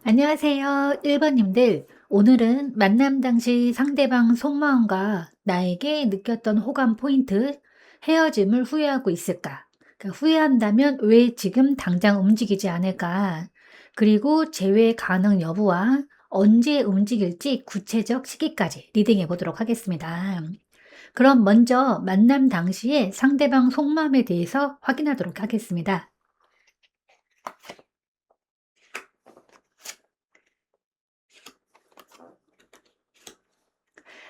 안녕하세요. 1번님들. 오늘은 만남 당시 상대방 속마음과 나에게 느꼈던 호감 포인트, 헤어짐을 후회하고 있을까? 그러니까 후회한다면 왜 지금 당장 움직이지 않을까? 그리고 재회 가능 여부와 언제 움직일지 구체적 시기까지 리딩해 보도록 하겠습니다. 그럼 먼저 만남 당시에 상대방 속마음에 대해서 확인하도록 하겠습니다.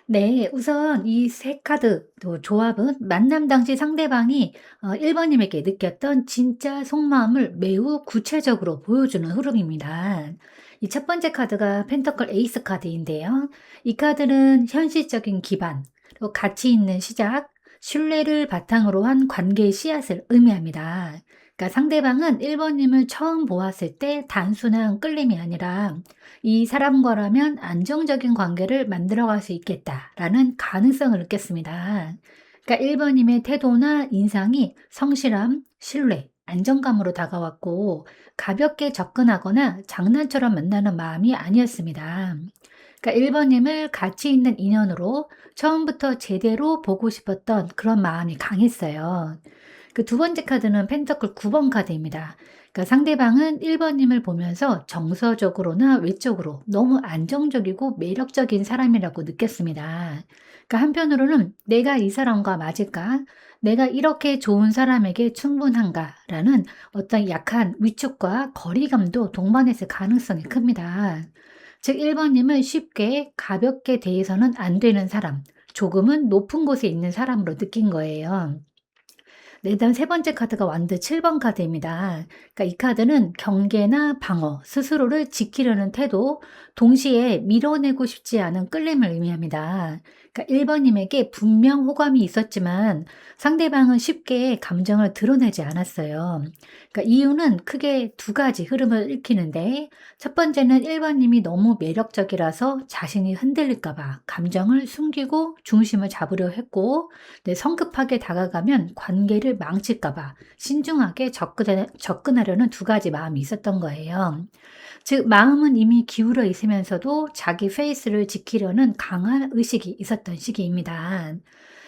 네. 우선 이 세 카드 또 조합은 만남 당시 상대방이 1 번님에게 느꼈던 진짜 속마음을 매우 구체적으로 보여주는 흐름입니다. 이 첫 번째 카드가 펜터클 에이스 카드인데요. 이 카드는 현실적인 기반, 또 가치 있는 시작, 신뢰를 바탕으로 한 관계의 씨앗을 의미합니다. 그러니까 상대방은 1 번님을 처음 보았을 때 단순한 끌림이 아니라 '이 사람과라면 안정적인 관계를 만들어갈 수 있겠다.'라는 가능성을 느꼈습니다. 그러니까 1 번님의 태도나 인상이 성실함, 신뢰, 안정감으로 다가왔고 가볍게 접근하거나 장난처럼 만나는 마음이 아니었습니다. 그러니까 1 번님을 가치 있는 인연으로 처음부터 제대로 보고 싶었던 그런 마음이 강했어요. 그 두 번째 카드는 펜터클 9번 카드입니다. 그러니까 상대방은 1 번님을 보면서 정서적으로나 외적으로 너무 안정적이고 매력적인 사람이라고 느꼈습니다. 그러니까 한편으로는 '내가 이 사람과 맞을까? 내가 이렇게 좋은 사람에게 충분한가?'라는 어떤 약한 위축과 거리감도 동반했을 가능성이 큽니다. 즉 1 번님은 쉽게 가볍게 대해서는 안 되는 사람, 조금은 높은 곳에 있는 사람으로 느낀 거예요. 네, 그다음 세 번째 카드가 완드 7번 카드입니다. 그러니까 이 카드는 경계나 방어, 스스로를 지키려는 태도, 동시에 밀어내고 싶지 않은 끌림을 의미합니다. 그러니까 1 번님에게 분명 호감이 있었지만 상대방은 쉽게 감정을 드러내지 않았어요. 그러니까 이유는 크게 두 가지 흐름을 읽히는데, 첫 번째는 1 번님이 너무 매력적이라서 자신이 흔들릴까 봐 감정을 숨기고 중심을 잡으려 했고, 네, 성급하게 다가가면 관계를 망칠까 봐 신중하게 접근하려는 두 가지 마음이 있었던 거예요. 즉 마음은 이미 기울어 있으면서도 자기 페이스를 지키려는 강한 의식이 있었던 시기입니다.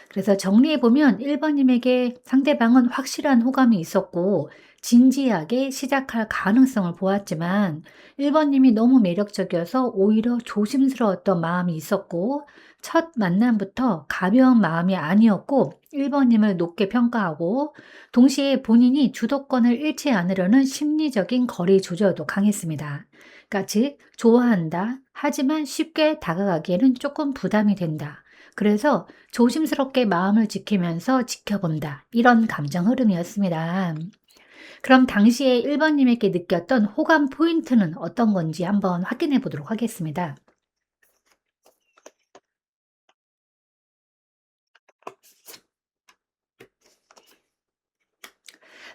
그래서 정리해 보면 1 번님에게 상대방은 확실한 호감이 있었고 진지하게 시작할 가능성을 보았지만, 1 번님이 너무 매력적이어서 오히려 조심스러웠던 마음이 있었고, 첫 만남부터 가벼운 마음이 아니었고 1 번님을 높게 평가하고 동시에 본인이 주도권을 잃지 않으려는 심리적인 거리 조절도 강했습니다. 그러니까 즉 좋아한다. 하지만 쉽게 다가가기에는 조금 부담이 된다. 그래서 조심스럽게 마음을 지키면서 지켜본다. 이런 감정 흐름이었습니다. 그럼 당시에 1 번님에게 느꼈던 호감 포인트는 어떤 건지 한번 확인해 보도록 하겠습니다.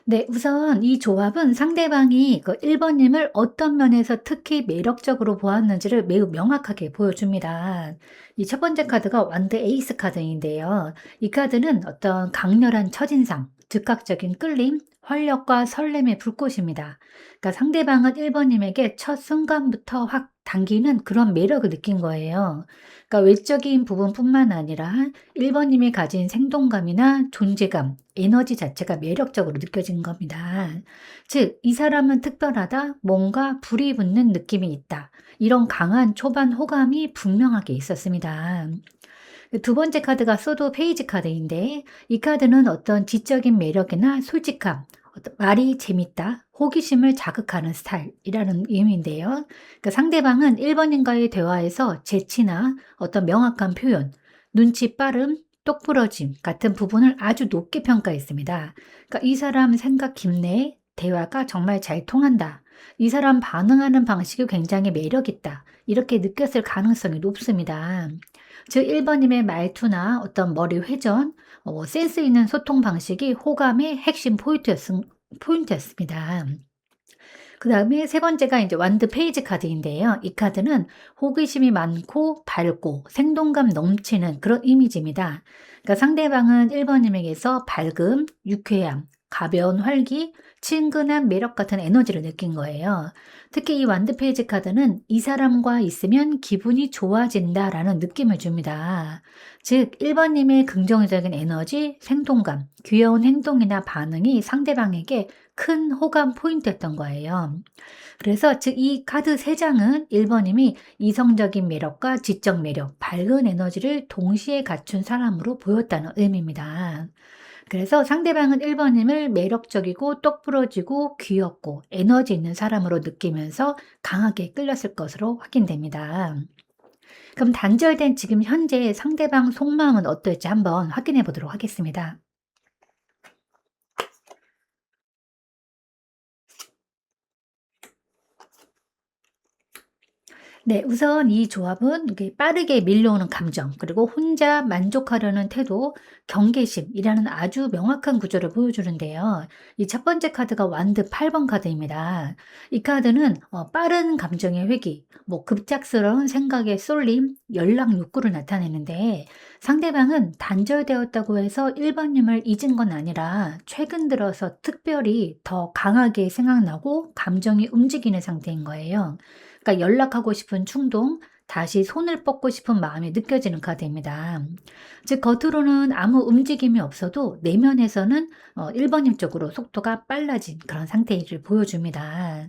네, 우선 이 조합은 상대방이 그 1 번님을 어떤 면에서 특히 매력적으로 보았는지를 매우 명확하게 보여줍니다. 이 첫 번째 카드가 완드 에이스 카드인데요. 이 카드는 어떤 강렬한 첫인상, 즉각적인 끌림, 활력과 설렘의 불꽃입니다. 그러니까 상대방은 1 번님에게 첫 순간부터 확 당기는 그런 매력을 느낀 거예요. 그러니까 외적인 부분뿐만 아니라 1 번님이 가진 생동감이나 존재감, 에너지 자체가 매력적으로 느껴지는 겁니다. 즉, 이 사람은 특별하다, 뭔가 불이 붙는 느낌이 있다. 이런 강한 초반 호감이 분명하게 있었습니다. 두 번째 카드가 소드 페이지 카드인데, 이 카드는 어떤 지적인 매력이나 솔직함, 어떤 말이 재밌다, 호기심을 자극하는 스타일이라는 의미인데요. 그러니까 상대방은 1 번인가의 대화에서 재치나 어떤 명확한 표현, 눈치 빠름, 똑부러짐 같은 부분을 아주 높게 평가했습니다. 그러니까 이 사람 생각 깊네, 대화가 정말 잘 통한다, 이 사람 반응하는 방식이 굉장히 매력 있다, 이렇게 느꼈을 가능성이 높습니다. 즉 1 번님의 말투나 어떤 머리 회전, 센스 있는 소통 방식이 호감의 핵심 포인트였습니다. 그다음에 세 번째가 이제 완드 페이지 카드인데요. 이 카드는 호기심이 많고 밝고 생동감 넘치는 그런 이미지입니다. 그러니까 상대방은 1 번님에게서 밝음, 유쾌함, 가벼운 활기, 친근한 매력 같은 에너지를 느낀 거예요. 특히 이 완드 페이지 카드는 이 사람과 있으면 기분이 좋아진다라는 느낌을 줍니다. 즉, 1번님의 긍정적인 에너지, 생동감, 귀여운 행동이나 반응이 상대방에게 큰 호감 포인트였던 거예요. 그래서 즉 이 카드 3장은 1번님이 이성적인 매력과 지적 매력, 밝은 에너지를 동시에 갖춘 사람으로 보였다는 의미입니다. 그래서 상대방은 1번님을 매력적이고 똑부러지고 귀엽고 에너지 있는 사람으로 느끼면서 강하게 끌렸을 것으로 확인됩니다. 그럼 단절된 지금 현재 상대방 속마음은 어떨지 한번 확인해 보도록 하겠습니다. 네, 우선 이 조합은 이게 빠르게 밀려오는 감정, 그리고 혼자 만족하려는 태도, 경계심이라는 아주 명확한 구조를 보여주는데요. 이 첫 번째 카드가 완드 8번 카드입니다. 이 카드는 빠른 감정의 회귀, 뭐 급작스러운 생각의 쏠림, 연락 욕구를 나타내는데 상대방은 단절되었다고 해서 1번님을 잊은 건 아니라 최근 들어서 특별히 더 강하게 생각나고 감정이 움직이는 상태인 거예요. 그러니까 연락하고 싶은 충동, 다시 손을 뻗고 싶은 마음이 느껴지는 카드입니다. 즉 겉으로는 아무 움직임이 없어도 내면에서는 1번님 쪽으로 속도가 빨라진 그런 상태를 보여줍니다.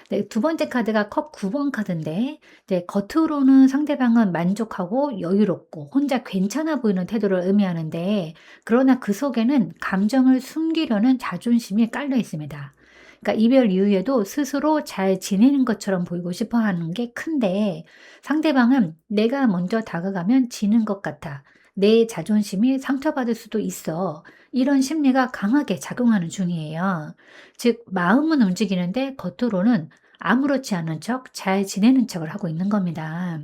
네, 두 번째 카드가 컵 9번 카드인데 이제 겉으로는 상대방은 만족하고 여유롭고 혼자 괜찮아 보이는 태도를 의미하는데 그러나 그 속에는 감정을 숨기려는 자존심이 깔려 있습니다. 그러니까 이별 이후에도 스스로 잘 지내는 것처럼 보이고 싶어 하는 게 큰데 상대방은 내가 먼저 다가가면 지는 것 같아. 내 자존심이 상처받을 수도 있어. 이런 심리가 강하게 작용하는 중이에요. 즉, 마음은 움직이는데 겉으로는 아무렇지 않은 척, 잘 지내는 척을 하고 있는 겁니다.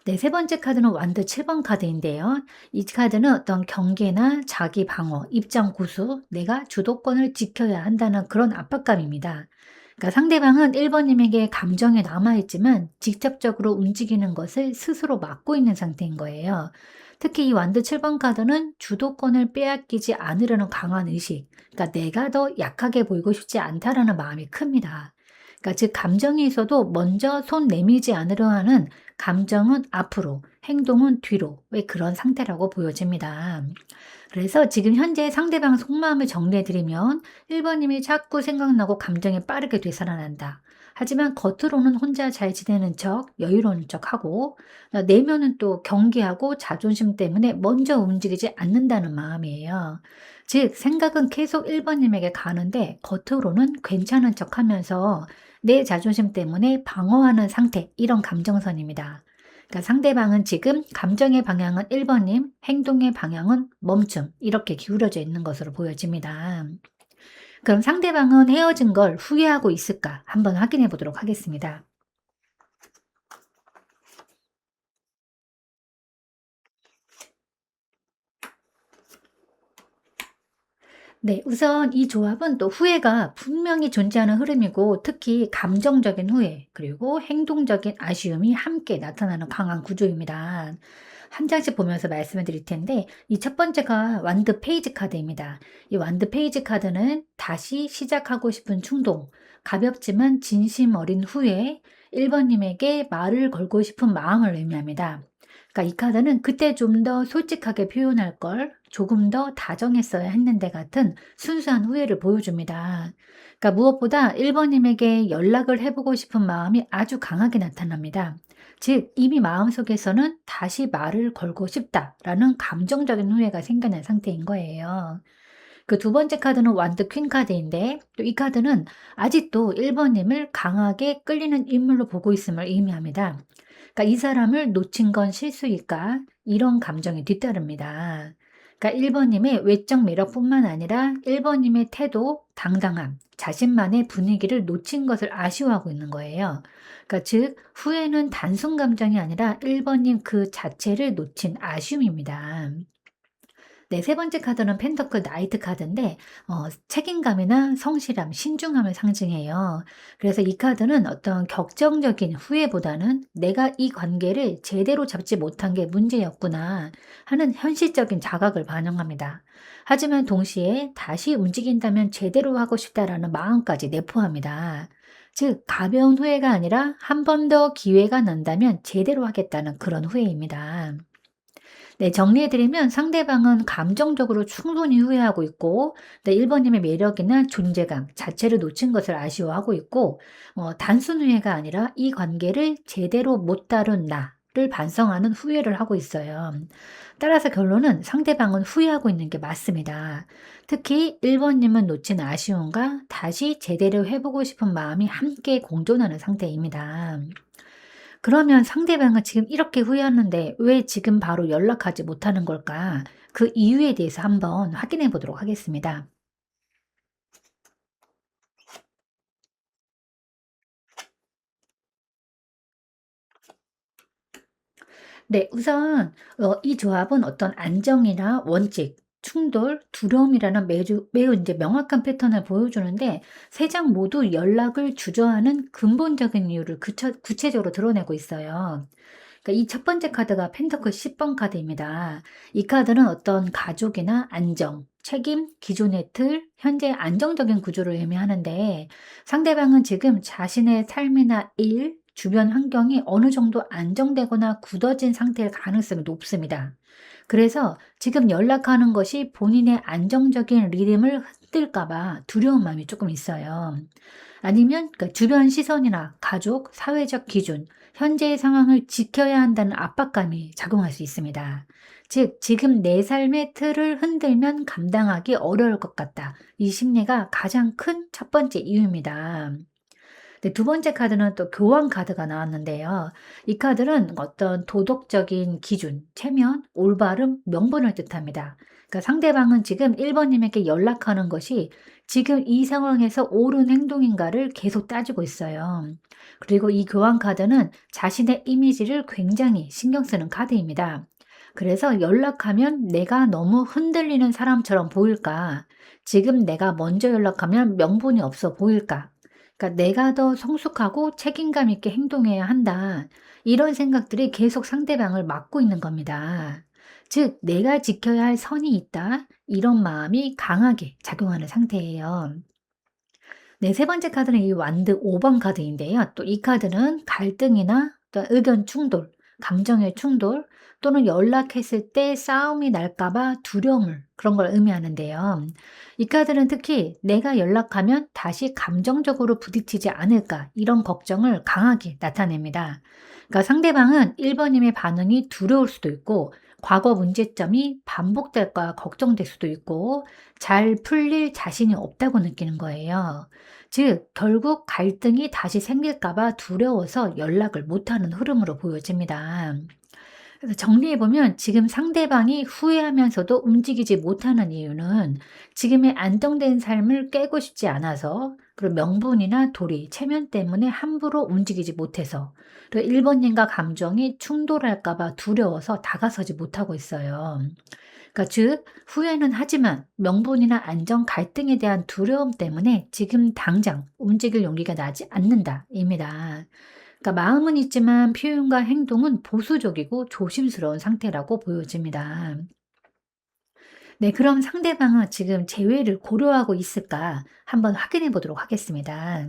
네, 세 번째 카드는 완드 7번 카드인데요. 이 카드는 어떤 경계나 자기 방어, 입장 고수, 내가 주도권을 지켜야 한다는 그런 압박감입니다. 그러니까 상대방은 1번님에게 감정이 남아있지만 직접적으로 움직이는 것을 스스로 막고 있는 상태인 거예요. 특히 이 완드 7번 카드는 주도권을 빼앗기지 않으려는 강한 의식, 그러니까 내가 더 약하게 보이고 싶지 않다라는 마음이 큽니다. 그러니까 즉 감정이 있어도 먼저 손 내밀지 않으려 하는 감정은 앞으로, 행동은 뒤로 왜 그런 상태라고 보여집니다. 그래서 지금 현재 상대방 속마음을 정리해 드리면 1번님이 자꾸 생각나고 감정이 빠르게 되살아난다. 하지만 겉으로는 혼자 잘 지내는 척, 여유로운 척하고 내면은 또 경계하고 자존심 때문에 먼저 움직이지 않는다는 마음이에요. 즉 생각은 계속 1번님에게 가는데 겉으로는 괜찮은 척하면서 내 자존심 때문에 방어하는 상태, 이런 감정선입니다. 그러니까 상대방은 지금 감정의 방향은 1번님, 행동의 방향은 멈춤, 이렇게 기울어져 있는 것으로 보여집니다. 그럼 상대방은 헤어진 걸 후회하고 있을까? 한번 확인해 보도록 하겠습니다. 네, 우선 이 조합은 또 후회가 분명히 존재하는 흐름이고 특히 감정적인 후회 그리고 행동적인 아쉬움이 함께 나타나는 강한 구조입니다. 한 장씩 보면서 말씀을 드릴 텐데 이 첫 번째가 완드 페이지 카드입니다. 이 완드 페이지 카드는 다시 시작하고 싶은 충동, 가볍지만 진심 어린 후회, 1번님에게 말을 걸고 싶은 마음을 의미합니다. 그러니까 이 카드는 그때 좀 더 솔직하게 표현할 걸 조금 더 다정했어야 했는데 같은 순수한 후회를 보여줍니다. 그러니까 무엇보다 1번님에게 연락을 해보고 싶은 마음이 아주 강하게 나타납니다. 즉, 이미 마음속에서는 다시 말을 걸고 싶다라는 감정적인 후회가 생겨난 상태인 거예요. 그 두 번째 카드는 완드 퀸 카드인데 또 이 카드는 아직도 1번님을 강하게 끌리는 인물로 보고 있음을 의미합니다. 그러니까 이 사람을 놓친 건 실수일까? 이런 감정이 뒤따릅니다. 그러니까 1번님의 외적 매력뿐만 아니라 1번님의 태도, 당당함, 자신만의 분위기를 놓친 것을 아쉬워하고 있는 거예요. 그러니까 즉 후회는 단순 감정이 아니라 1번님 그 자체를 놓친 아쉬움입니다. 네, 세 번째 카드는 펜터클 나이트 카드인데 책임감이나 성실함, 신중함을 상징해요. 그래서 이 카드는 어떤 격정적인 후회보다는 '내가 이 관계를 제대로 잡지 못한 게 문제였구나.' 하는 현실적인 자각을 반영합니다. 하지만 동시에 '다시 움직인다면 제대로 하고 싶다.'라는 마음까지 내포합니다. 즉 가벼운 후회가 아니라 '한 번 더 기회가 난다면 제대로 하겠다.'는 그런 후회입니다. 네, 정리해 드리면 상대방은 감정적으로 충분히 후회하고 있고, 네, 1번 님의 매력이나 존재감 자체를 놓친 것을 아쉬워하고 있고, 단순 후회가 아니라 이 관계를 제대로 못 다룬 나를 반성하는 후회를 하고 있어요. 따라서 결론은 상대방은 후회하고 있는 게 맞습니다. 특히 1번 님은 놓친 아쉬움과 다시 제대로 해보고 싶은 마음이 함께 공존하는 상태입니다. 그러면 상대방은 지금 이렇게 후회하는데 왜 지금 바로 연락하지 못하는 걸까? 그 이유에 대해서 한번 확인해 보도록 하겠습니다. 네, 우선 이 조합은 어떤 안정이나 원칙, 충돌, 두려움이라는 매우 이제 명확한 패턴을 보여주는데, 세 장 모두 연락을 주저하는 근본적인 이유를 구체적으로 드러내고 있어요. 그러니까 이 첫 번째 카드가 펜터클 10번 카드입니다. 이 카드는 어떤 가족이나 안정, 책임, 기존의 틀, 현재 안정적인 구조를 의미하는데, 상대방은 지금 자신의 삶이나 일, 주변 환경이 어느 정도 안정되거나 굳어진 상태일 가능성이 높습니다. 그래서 지금 연락하는 것이 본인의 안정적인 리듬을 흔들까 봐 두려운 마음이 조금 있어요. 아니면 그 주변 시선이나 가족, 사회적 기준, 현재의 상황을 지켜야 한다는 압박감이 작용할 수 있습니다. 즉, 지금 내 삶의 틀을 흔들면 감당하기 어려울 것 같다. 이 심리가 가장 큰 첫 번째 이유입니다. 네, 두 번째 카드는 또 교환 카드가 나왔는데요. 이 카드는 어떤 도덕적인 기준, 체면, 올바름, 명분을 뜻합니다. 그러니까 상대방은 지금 1번 님에게 연락하는 것이 지금 이 상황에서 옳은 행동인가를 계속 따지고 있어요. 그리고 이 교환 카드는 자신의 이미지를 굉장히 신경 쓰는 카드입니다. 그래서 연락하면 내가 너무 흔들리는 사람처럼 보일까? 지금 내가 먼저 연락하면 명분이 없어 보일까? 그러니까 '내가 더 성숙하고 책임감 있게 행동해야 한다.' 이런 생각들이 계속 상대방을 막고 있는 겁니다. 즉 '내가 지켜야 할 선이 있다.' 이런 마음이 강하게 작용하는 상태예요. 네, 세 번째 카드는 이 완드 5번 카드인데요. 또 이 카드는 갈등이나 또 의견 충돌, 감정의 충돌 또는 연락했을 때 싸움이 날까 봐 두려움을 그런 걸 의미하는데요. 이 카드는 특히 '내가 연락하면 다시 감정적으로 부딪히지 않을까.' 이런 걱정을 강하게 나타냅니다. 그러니까 상대방은 1번 님의 반응이 두려울 수도 있고, 과거 문제점이 반복될까 걱정될 수도 있고, 잘 풀릴 자신이 없다고 느끼는 거예요. 즉 결국 갈등이 다시 생길까 봐 두려워서 연락을 못하는 흐름으로 보여집니다. 그래서 정리해 보면 지금 상대방이 후회하면서도 움직이지 못하는 이유는 지금의 안정된 삶을 깨고 싶지 않아서, 그리고 명분이나 도리, 체면 때문에 함부로 움직이지 못해서, 그리고 1번님과 감정이 충돌할까 봐 두려워서 다가서지 못하고 있어요. 그러니까 즉 후회는 하지만 명분이나 안정, 갈등에 대한 두려움 때문에 지금 당장 움직일 용기가 나지 않는다입니다. 그러니까 마음은 있지만 표현과 행동은 보수적이고 조심스러운 상태라고 보여집니다. 네, 그럼 상대방은 지금 재회를 고려하고 있을까 한번 확인해 보도록 하겠습니다.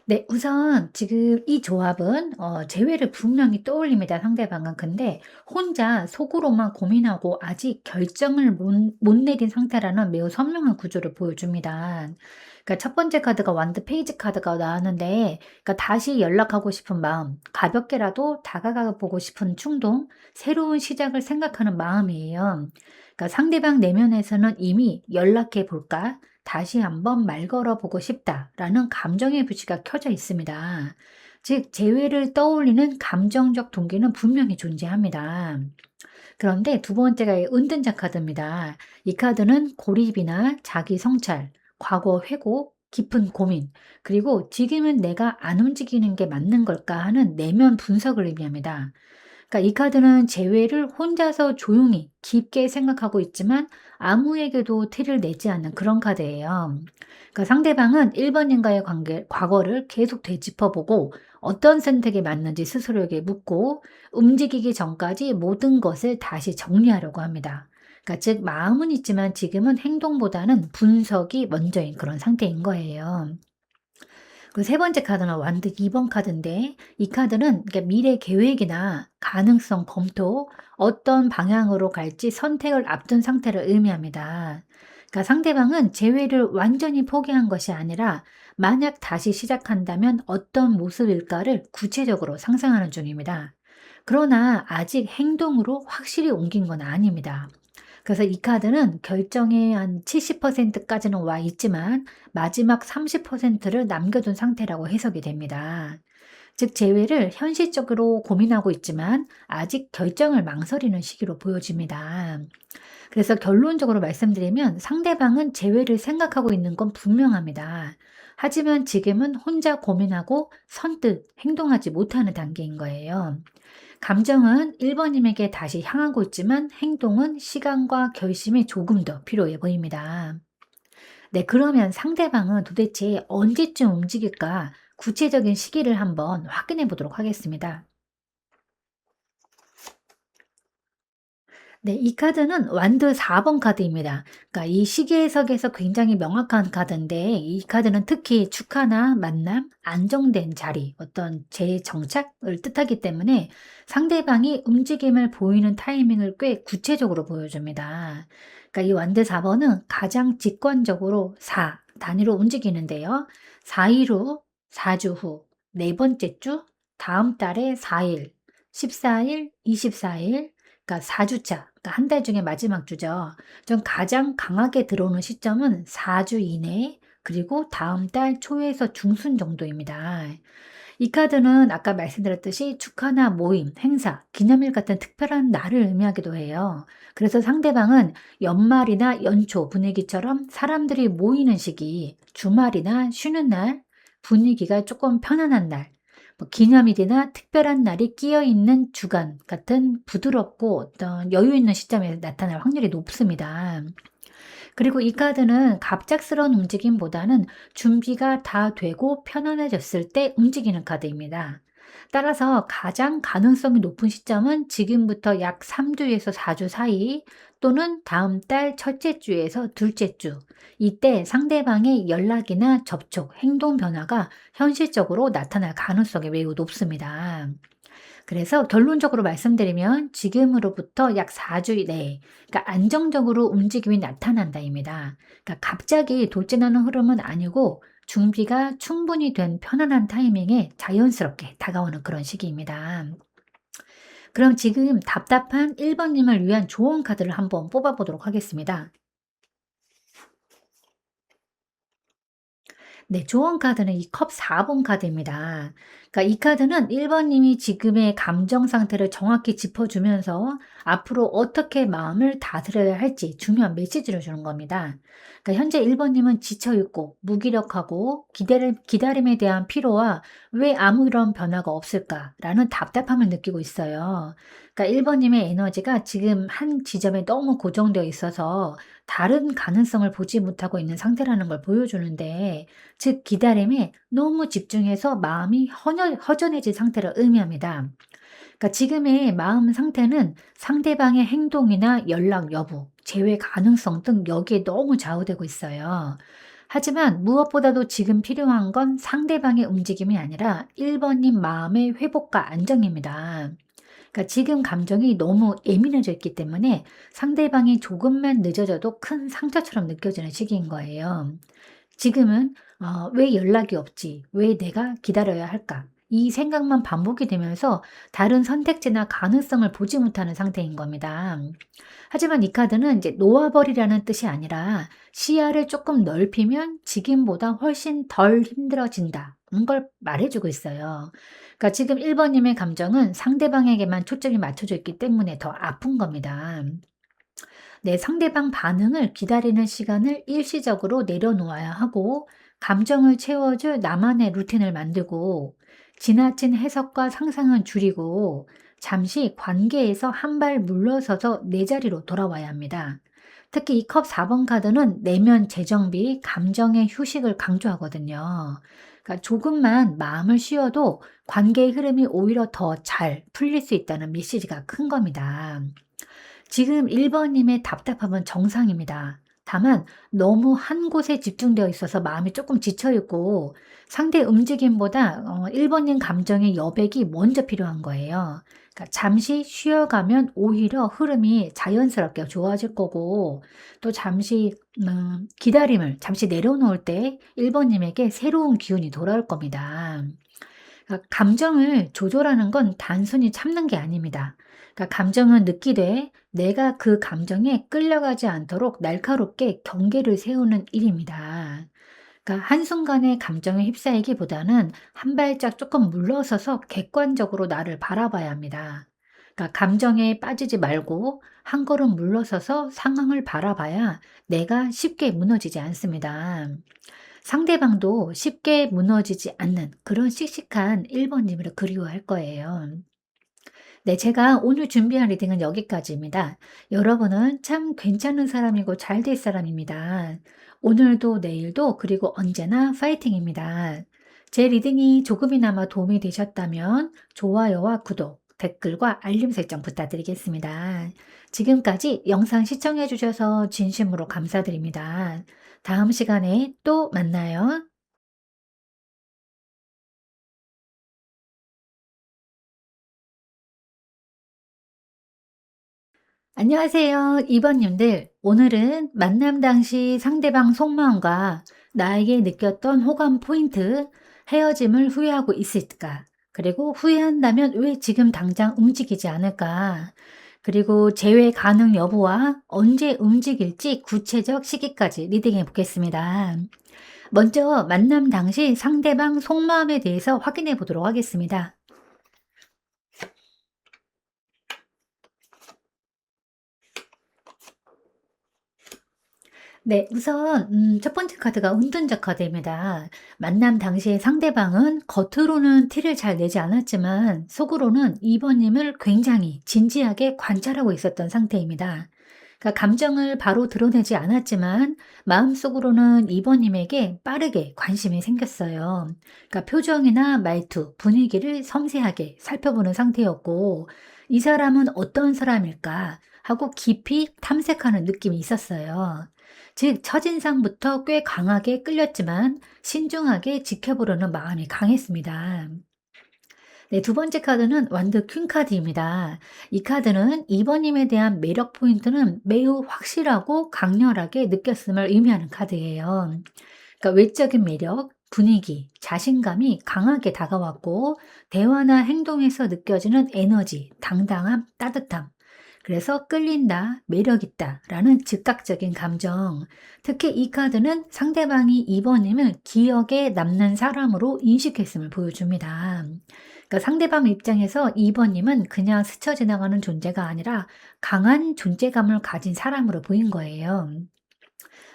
네. 우선 지금 이 조합은 재회를 분명히 떠올립니다, 상대방은. 근데 혼자 속으로만 고민하고 아직 결정을 못 내린 상태라는 매우 선명한 구조를 보여줍니다. 그러니까 첫 번째 카드가 완드 페이지 카드가 나왔는데, 그러니까 다시 연락하고 싶은 마음, 가볍게라도 다가가 보고 싶은 충동, 새로운 시작을 생각하는 마음이에요. 그러니까 상대방 내면에서는 이미 '연락해 볼까? 다시 한번 말 걸어 보고 싶다.'라는 감정의 불씨가 켜져 있습니다. 즉 재회를 떠올리는 감정적 동기는 분명히 존재합니다. 그런데 두 번째가 이 은둔자 카드입니다. 이 카드는 고립이나 자기 성찰, 과거 회고, 깊은 고민, 그리고 지금은 내가 안 움직이는 게 맞는 걸까 하는 내면 분석을 의미합니다. 그러니까 이 카드는 재회를 혼자서 조용히 깊게 생각하고 있지만 아무에게도 티를 내지 않는 그런 카드예요. 그러니까 상대방은 1번님과의 관계, 과거를 계속 되짚어보고 어떤 선택이 맞는지 스스로에게 묻고 움직이기 전까지 모든 것을 다시 정리하려고 합니다. 그러니까 즉 마음은 있지만 지금은 행동보다는 분석이 먼저인 그런 상태인 거예요. 그 세 번째 카드는 완드 2번 카드인데 이 카드는 그러니까 미래 계획이나 가능성 검토, 어떤 방향으로 갈지 선택을 앞둔 상태를 의미합니다. 그러니까 상대방은 재회를 완전히 포기한 것이 아니라 만약 다시 시작한다면 어떤 모습일까를 구체적으로 상상하는 중입니다. 그러나 아직 행동으로 확실히 옮긴 건 아닙니다. 그래서 이 카드는 결정의 한 70%까지는 와 있지만 마지막 30%를 남겨둔 상태라고 해석이 됩니다. 즉, 재회를 현실적으로 고민하고 있지만 아직 결정을 망설이는 시기로 보여집니다. 그래서 결론적으로 말씀드리면 상대방은 재회를 생각하고 있는 건 분명합니다. 하지만 지금은 혼자 고민하고 선뜻 행동하지 못하는 단계인 거예요. 감정은 1번님에게 다시 향하고 있지만 행동은 시간과 결심이 조금 더 필요해 보입니다. 네, 그러면 상대방은 도대체 언제쯤 움직일까? 구체적인 시기를 한번 확인해 보도록 하겠습니다. 네, 이 카드는 완드 4번 카드입니다. 그러니까 이 시기 해석에서 굉장히 명확한 카드인데 이 카드는 특히 축하나 만남, 안정된 자리, 어떤 재정착을 뜻하기 때문에 상대방이 움직임을 보이는 타이밍을 꽤 구체적으로 보여줍니다. 그러니까 이 완드 4번은 가장 직관적으로 4 단위로 움직이는데요. 4일 후, 4주 후, 네 번째 주, 다음 달에 4일, 14일, 24일, 그러니까 4주차, 그러니까 한 달 중에 마지막 주죠. 좀 가장 강하게 들어오는 시점은 4주 이내, 그리고 다음 달 초에서 중순 정도입니다. 이 카드는 아까 말씀드렸듯이 축하나 모임, 행사, 기념일 같은 특별한 날을 의미하기도 해요. 그래서 상대방은 연말이나 연초 분위기처럼 사람들이 모이는 시기, 주말이나 쉬는 날, 분위기가 조금 편안한 날, 뭐 기념일이나 특별한 날이 끼어 있는 주간 같은 부드럽고 어떤 여유 있는 시점에 나타날 확률이 높습니다. 그리고 이 카드는 갑작스러운 움직임보다는 준비가 다 되고 편안해졌을 때 움직이는 카드입니다. 따라서 가장 가능성이 높은 시점은 지금부터 약 3주에서 4주 사이 또는 다음 달 첫째 주에서 둘째 주. 이때 상대방의 연락이나 접촉, 행동 변화가 현실적으로 나타날 가능성이 매우 높습니다. 그래서 결론적으로 말씀드리면 지금으로부터 약 4주 내에 그러니까 안정적으로 움직임이 나타난다입니다. 그러니까 갑자기 돌진하는 흐름은 아니고 준비가 충분히 된 편안한 타이밍에 자연스럽게 다가오는 그런 시기입니다. 그럼 지금 답답한 1번님을 위한 조언 카드를 한번 뽑아보도록 하겠습니다. 네, 조언 카드는 이 컵 4번 카드입니다. 그러니까 이 카드는 1번 님이 지금의 감정 상태를 정확히 짚어주면서 앞으로 어떻게 마음을 다스려야 할지 중요한 메시지를 주는 겁니다. 그러니까 현재 1번 님은 지쳐 있고 무기력하고 기다림에 대한 피로와 왜 아무런 변화가 없을까라는 답답함을 느끼고 있어요. 그러니까 1번 님의 에너지가 지금 한 지점에 너무 고정되어 있어서 다른 가능성을 보지 못하고 있는 상태라는 걸 보여주는데 즉 기다림에 너무 집중해서 마음이 허전해진 상태를 의미합니다. 그러니까 지금의 마음 상태는 상대방의 행동이나 연락 여부, 재회 가능성 등 여기에 너무 좌우되고 있어요. 하지만 무엇보다도 지금 필요한 건 상대방의 움직임이 아니라 1번님 마음의 회복과 안정입니다. 그러니까 지금 감정이 너무 예민해져 있기 때문에 상대방이 조금만 늦어져도 큰 상처처럼 느껴지는 시기인 거예요. 지금은 '왜 연락이 없지? 왜 내가 기다려야 할까?' 이 생각만 반복이 되면서 다른 선택지나 가능성을 보지 못하는 상태인 겁니다. 하지만 이 카드는 이제 놓아 버리라는 뜻이 아니라 시야를 조금 넓히면 지금보다 훨씬 덜 힘들어진다는 걸 말해 주고 있어요. 그러니까 지금 1번 님의 감정은 상대방에게만 초점이 맞춰져 있기 때문에 더 아픈 겁니다. 네, 상대방 반응을 기다리는 시간을 일시적으로 내려놓아야 하고 감정을 채워줄 나만의 루틴을 만들고 지나친 해석과 상상은 줄이고 잠시 관계에서 한 발 물러서서 내 자리로 돌아와야 합니다. 특히 이 컵 4번 카드는 내면 재정비, 감정의 휴식을 강조하거든요. 그러니까 조금만 마음을 쉬어도 관계의 흐름이 오히려 더 잘 풀릴 수 있다는 메시지가 큰 겁니다. 지금 1번님의 답답함은 정상입니다. 다만 너무 한 곳에 집중되어 있어서 마음이 조금 지쳐 있고 상대 움직임보다 1번님 감정의 여백이 먼저 필요한 거예요. 그러니까 잠시 쉬어가면 오히려 흐름이 자연스럽게 좋아질 거고 또 잠시 기다림을 잠시 내려놓을 때 1번님에게 새로운 기운이 돌아올 겁니다. 그러니까 감정을 조절하는 건 단순히 참는 게 아닙니다. 그러니까 감정은 느끼되 내가 그 감정에 끌려가지 않도록 날카롭게 경계를 세우는 일입니다. 그러니까 한순간의 감정에 휩싸이기보다는 한 발짝 조금 물러서서 객관적으로 나를 바라봐야 합니다. 그러니까 감정에 빠지지 말고 한 걸음 물러서서 상황을 바라봐야 내가 쉽게 무너지지 않습니다. 상대방도 쉽게 무너지지 않는 그런 씩씩한 1번님을 그리워할 거예요. 네, 제가 오늘 준비한 리딩은 여기까지입니다. 여러분은 참 괜찮은 사람이고 잘 될 사람입니다. 오늘도 내일도 그리고 언제나 파이팅입니다. 제 리딩이 조금이나마 도움이 되셨다면 좋아요와 구독, 댓글과 알림 설정 부탁드리겠습니다. 지금까지 영상 시청해 주셔서 진심으로 감사드립니다. 다음 시간에 또 만나요. 안녕하세요. 2번님들. 오늘은 만남 당시 상대방 속마음과 나에게 느꼈던 호감 포인트, 헤어짐을 후회하고 있을까? 그리고 후회한다면 왜 지금 당장 움직이지 않을까? 그리고 재회 가능 여부와 언제 움직일지 구체적 시기까지 리딩해 보겠습니다. 먼저 만남 당시 상대방 속마음에 대해서 확인해 보도록 하겠습니다. 네. 우선 첫 번째 카드가 운둔자 카드입니다. 만남 당시에 상대방은 겉으로는 티를 잘 내지 않았지만 속으로는 2 번님을 굉장히 진지하게 관찰하고 있었던 상태입니다. 그러니까 감정을 바로 드러내지 않았지만 마음속으로는 2 번님에게 빠르게 관심이 생겼어요. 그러니까 표정이나 말투, 분위기를 섬세하게 살펴보는 상태였고 '이 사람은 어떤 사람일까?' 하고 깊이 탐색하는 느낌이 있었어요. 즉 첫인상부터 꽤 강하게 끌렸지만 신중하게 지켜보려는 마음이 강했습니다. 네, 두 번째 카드는 완드 퀸 카드입니다. 이 카드는 2번님에 대한 매력 포인트는 매우 확실하고 강렬하게 느꼈음을 의미하는 카드예요. 그러니까 외적인 매력, 분위기, 자신감이 강하게 다가왔고 대화나 행동에서 느껴지는 에너지, 당당함, 따뜻함, 그래서 끌린다, 매력있다라는 즉각적인 감정. 특히 이 카드는 상대방이 2번님을 기억에 남는 사람으로 인식했음을 보여줍니다. 그러니까 상대방 입장에서 2번님은 그냥 스쳐 지나가는 존재가 아니라 강한 존재감을 가진 사람으로 보인 거예요.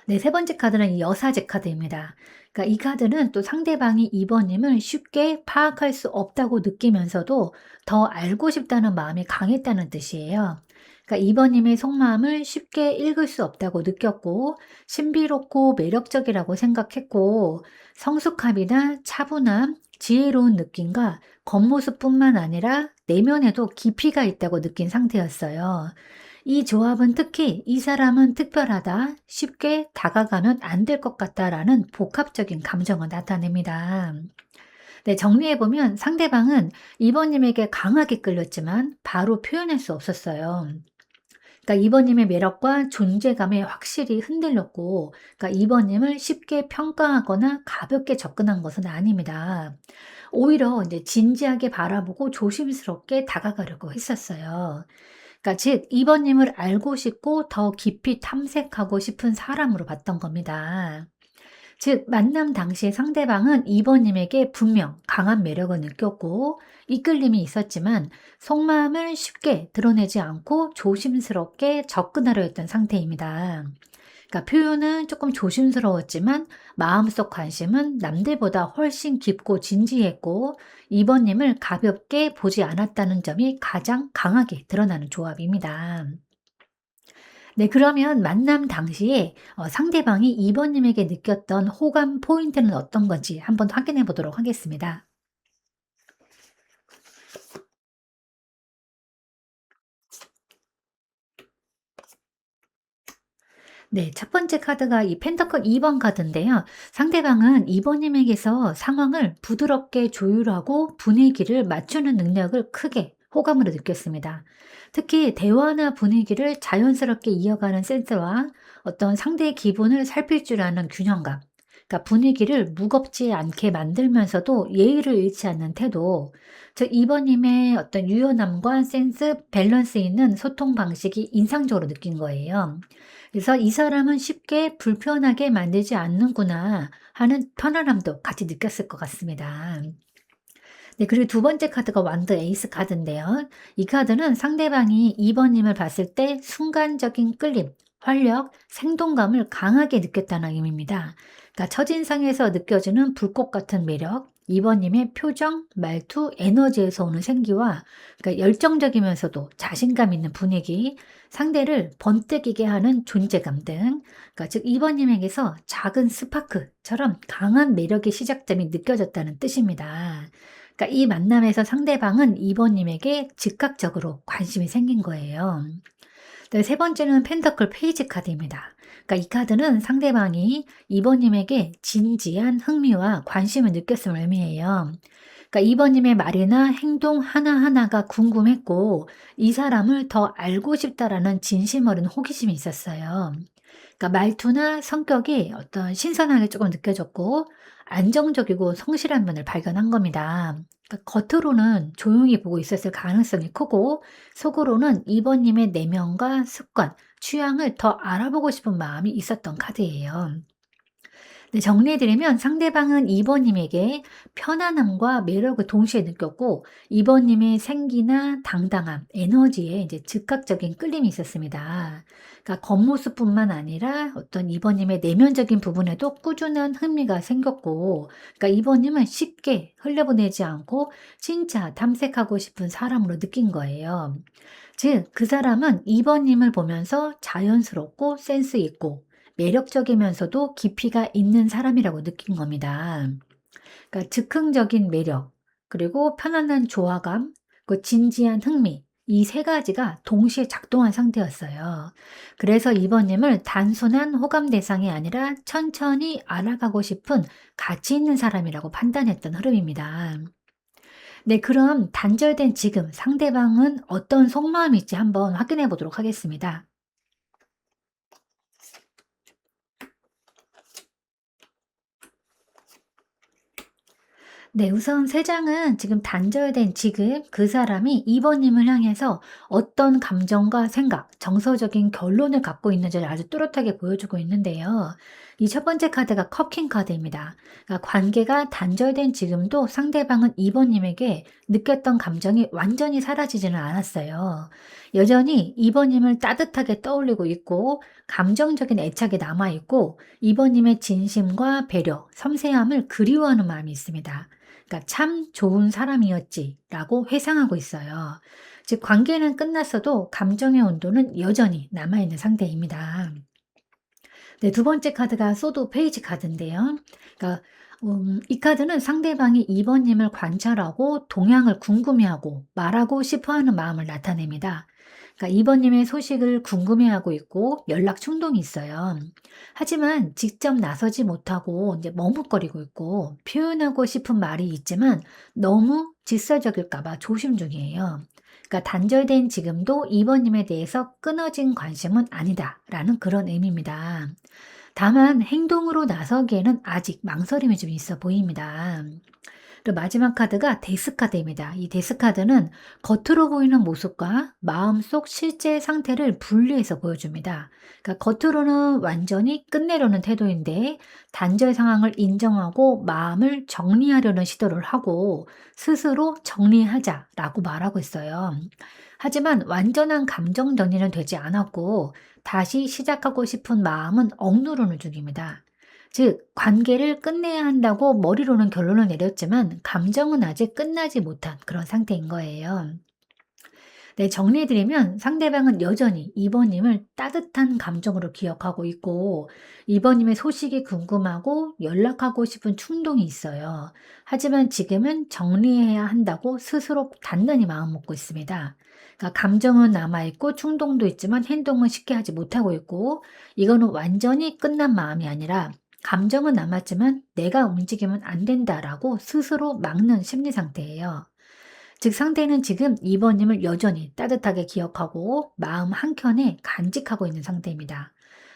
네, 세 번째 카드는 이 여사제 카드입니다. 그러니까 이 카드는 또 상대방이 2번님을 쉽게 파악할 수 없다고 느끼면서도 더 알고 싶다는 마음이 강했다는 뜻이에요. 그러니까 2번님의 속마음을 쉽게 읽을 수 없다고 느꼈고, 신비롭고 매력적이라고 생각했고, 성숙함이나 차분함, 지혜로운 느낌과 겉모습뿐만 아니라 내면에도 깊이가 있다고 느낀 상태였어요. 이 조합은 특히 이 사람은 특별하다, 쉽게 다가가면 안 될 것 같다라는 복합적인 감정을 나타냅니다. 네, 정리해보면 상대방은 이번님에게 강하게 끌렸지만 바로 표현할 수 없었어요. 그러니까 이번님의 매력과 존재감에 확실히 흔들렸고, 그러니까 이번님을 쉽게 평가하거나 가볍게 접근한 것은 아닙니다. 오히려 이제 진지하게 바라보고 조심스럽게 다가가려고 했었어요. 그러니까 즉 2 번님을 알고 싶고 더 깊이 탐색하고 싶은 사람으로 봤던 겁니다. 즉 만남 당시에 상대방은 2 번님에게 분명 강한 매력을 느꼈고 이끌림이 있었지만 속마음을 쉽게 드러내지 않고 조심스럽게 접근하려 했던 상태입니다. 그러니까 표현은 조금 조심스러웠지만 마음속 관심은 남들보다 훨씬 깊고 진지했고, 2번님을 가볍게 보지 않았다는 점이 가장 강하게 드러나는 조합입니다. 네, 그러면 만남 당시에 상대방이 2번님에게 느꼈던 호감 포인트는 어떤 건지 한번 확인해 보도록 하겠습니다. 네, 첫 번째 카드가 이 펜터클 2번 카드인데요. 상대방은 2번님에게서 상황을 부드럽게 조율하고 분위기를 맞추는 능력을 크게 호감으로 느꼈습니다. 특히 대화나 분위기를 자연스럽게 이어가는 센스와 어떤 상대의 기분을 살필 줄 아는 균형감, 그러니까 분위기를 무겁지 않게 만들면서도 예의를 잃지 않는 태도, 즉 2번님의 어떤 유연함과 센스, 밸런스 있는 소통 방식이 인상적으로 느낀 거예요. 그래서 '이 사람은 쉽게 불편하게 만들지 않는구나.' 하는 편안함도 같이 느꼈을 것 같습니다. 네, 그리고 두 번째 카드가 완드 에이스 카드인데요. 이 카드는 상대방이 2번 님을 봤을 때 순간적인 끌림, 활력, 생동감을 강하게 느꼈다는 의미입니다. 그러니까 첫인상에서 느껴지는 불꽃 같은 매력, 2번 님의 표정, 말투, 에너지에서 오는 생기와, 그러니까 열정적이면서도 자신감 있는 분위기, 상대를 번뜩이게 하는 존재감 등, 그러니까 즉 2번 님에게서 작은 스파크처럼 강한 매력의 시작점이 느껴졌다는 뜻입니다. 그러니까 이 만남에서 상대방은 2번 님에게 즉각적으로 관심이 생긴 거예요. 네, 세 번째는 펜터클 페이지 카드입니다. 그러니까 이 카드는 상대방이 2번 님에게 진지한 흥미와 관심을 느꼈음을 의미해요. 그러니까 2번 님의 말이나 행동 하나하나가 궁금했고, 이 사람을 더 알고 싶다라는 진심 어린 호기심이 있었어요. 그러니까 말투나 성격이 어떤 신선하게 조금 느껴졌고, 안정적이고 성실한 면을 발견한 겁니다. 그러니까 겉으로는 조용히 보고 있었을 가능성이 크고, 속으로는 2번 님의 내면과 습관, 취향을 더 알아보고 싶은 마음이 있었던 카드예요. 네, 정리해 드리면 상대방은 2번 님에게 편안함과 매력을 동시에 느꼈고, 2번 님의 생기나 당당함, 에너지에 이제 즉각적인 끌림이 있었습니다. 그러니까 겉모습뿐만 아니라 어떤 2번 님의 내면적인 부분에도 꾸준한 흥미가 생겼고, 그러니까 2번 님은 쉽게 흘려보내지 않고 진짜 탐색하고 싶은 사람으로 느낀 거예요. 즉, 그 사람은 2번 님을 보면서 자연스럽고 센스 있고 매력적이면서도 깊이가 있는 사람이라고 느낀 겁니다. 그러니까 즉흥적인 매력, 그리고 편안한 조화감, 그 진지한 흥미, 이 세 가지가 동시에 작동한 상태였어요. 그래서 이번님을 단순한 호감 대상이 아니라 천천히 알아가고 싶은 가치 있는 사람이라고 판단했던 흐름입니다. 네, 그럼 단절된 지금 상대방은 어떤 속마음일지 한번 확인해 보도록 하겠습니다. 네, 우선 세 장은 지금 단절된 지금 그 사람이 2번 님을 향해서 어떤 감정과 생각, 정서적인 결론을 갖고 있는지를 아주 뚜렷하게 보여주고 있는데요. 이 첫 번째 카드가 컵킹 카드입니다. 그러니까 관계가 단절된 지금도 상대방은 2번 님에게 느꼈던 감정이 완전히 사라지지는 않았어요. 여전히 2번 님을 따뜻하게 떠올리고 있고, 감정적인 애착이 남아있고, 2번 님의 진심과 배려, 섬세함을 그리워하는 마음이 있습니다. 그러니까 '참 좋은 사람이었지.'라고 회상하고 있어요. 즉 관계는 끝났어도 감정의 온도는 여전히 남아 있는 상태입니다. 네, 두 번째 카드가 소드 페이지 카드인데요. 그러니까 이 카드는 상대방이 2번 님을 관찰하고 동향을 궁금해하고 말하고 싶어 하는 마음을 나타냅니다. 그러니까 2번 님의 소식을 궁금해하고 있고 연락 충동이 있어요. 하지만 직접 나서지 못하고 이제 머뭇거리고 있고 표현하고 싶은 말이 있지만 너무 직설적일까 봐 조심 중이에요. 그러니까 단절된 지금도 2번 님에 대해서 끊어진 관심은 아니다라는 그런 의미입니다. 다만 행동으로 나서기에는 아직 망설임이 좀 있어 보입니다. 그리고 마지막 카드가 데스카드입니다. 이 데스카드는 겉으로 보이는 모습과 마음속 실제 상태를 분리해서 보여줍니다. 그러니까 겉으로는 완전히 끝내려는 태도인데 단절 상황을 인정하고 마음을 정리하려는 시도를 하고 스스로 정리하자라고 말하고 있어요. 하지만 완전한 감정 정리는 되지 않았고 다시 시작하고 싶은 마음은 억누르는 중입니다. 즉, 관계를 끝내야 한다고 머리로는 결론을 내렸지만 감정은 아직 끝나지 못한 그런 상태인 거예요. 네, 정리해드리면 상대방은 여전히 이번님을 따뜻한 감정으로 기억하고 있고, 이번님의 소식이 궁금하고 연락하고 싶은 충동이 있어요. 하지만 지금은 정리해야 한다고 스스로 단단히 마음먹고 있습니다. 그러니까 감정은 남아있고 충동도 있지만 행동은 쉽게 하지 못하고 있고, 이거는 완전히 끝난 마음이 아니라 감정은 남았지만 내가 움직이면 안 된다라고 스스로 막는 심리 상태예요. 즉 상대는 지금 2번님을 여전히 따뜻하게 기억하고 마음 한켠에 간직하고 있는 상태입니다.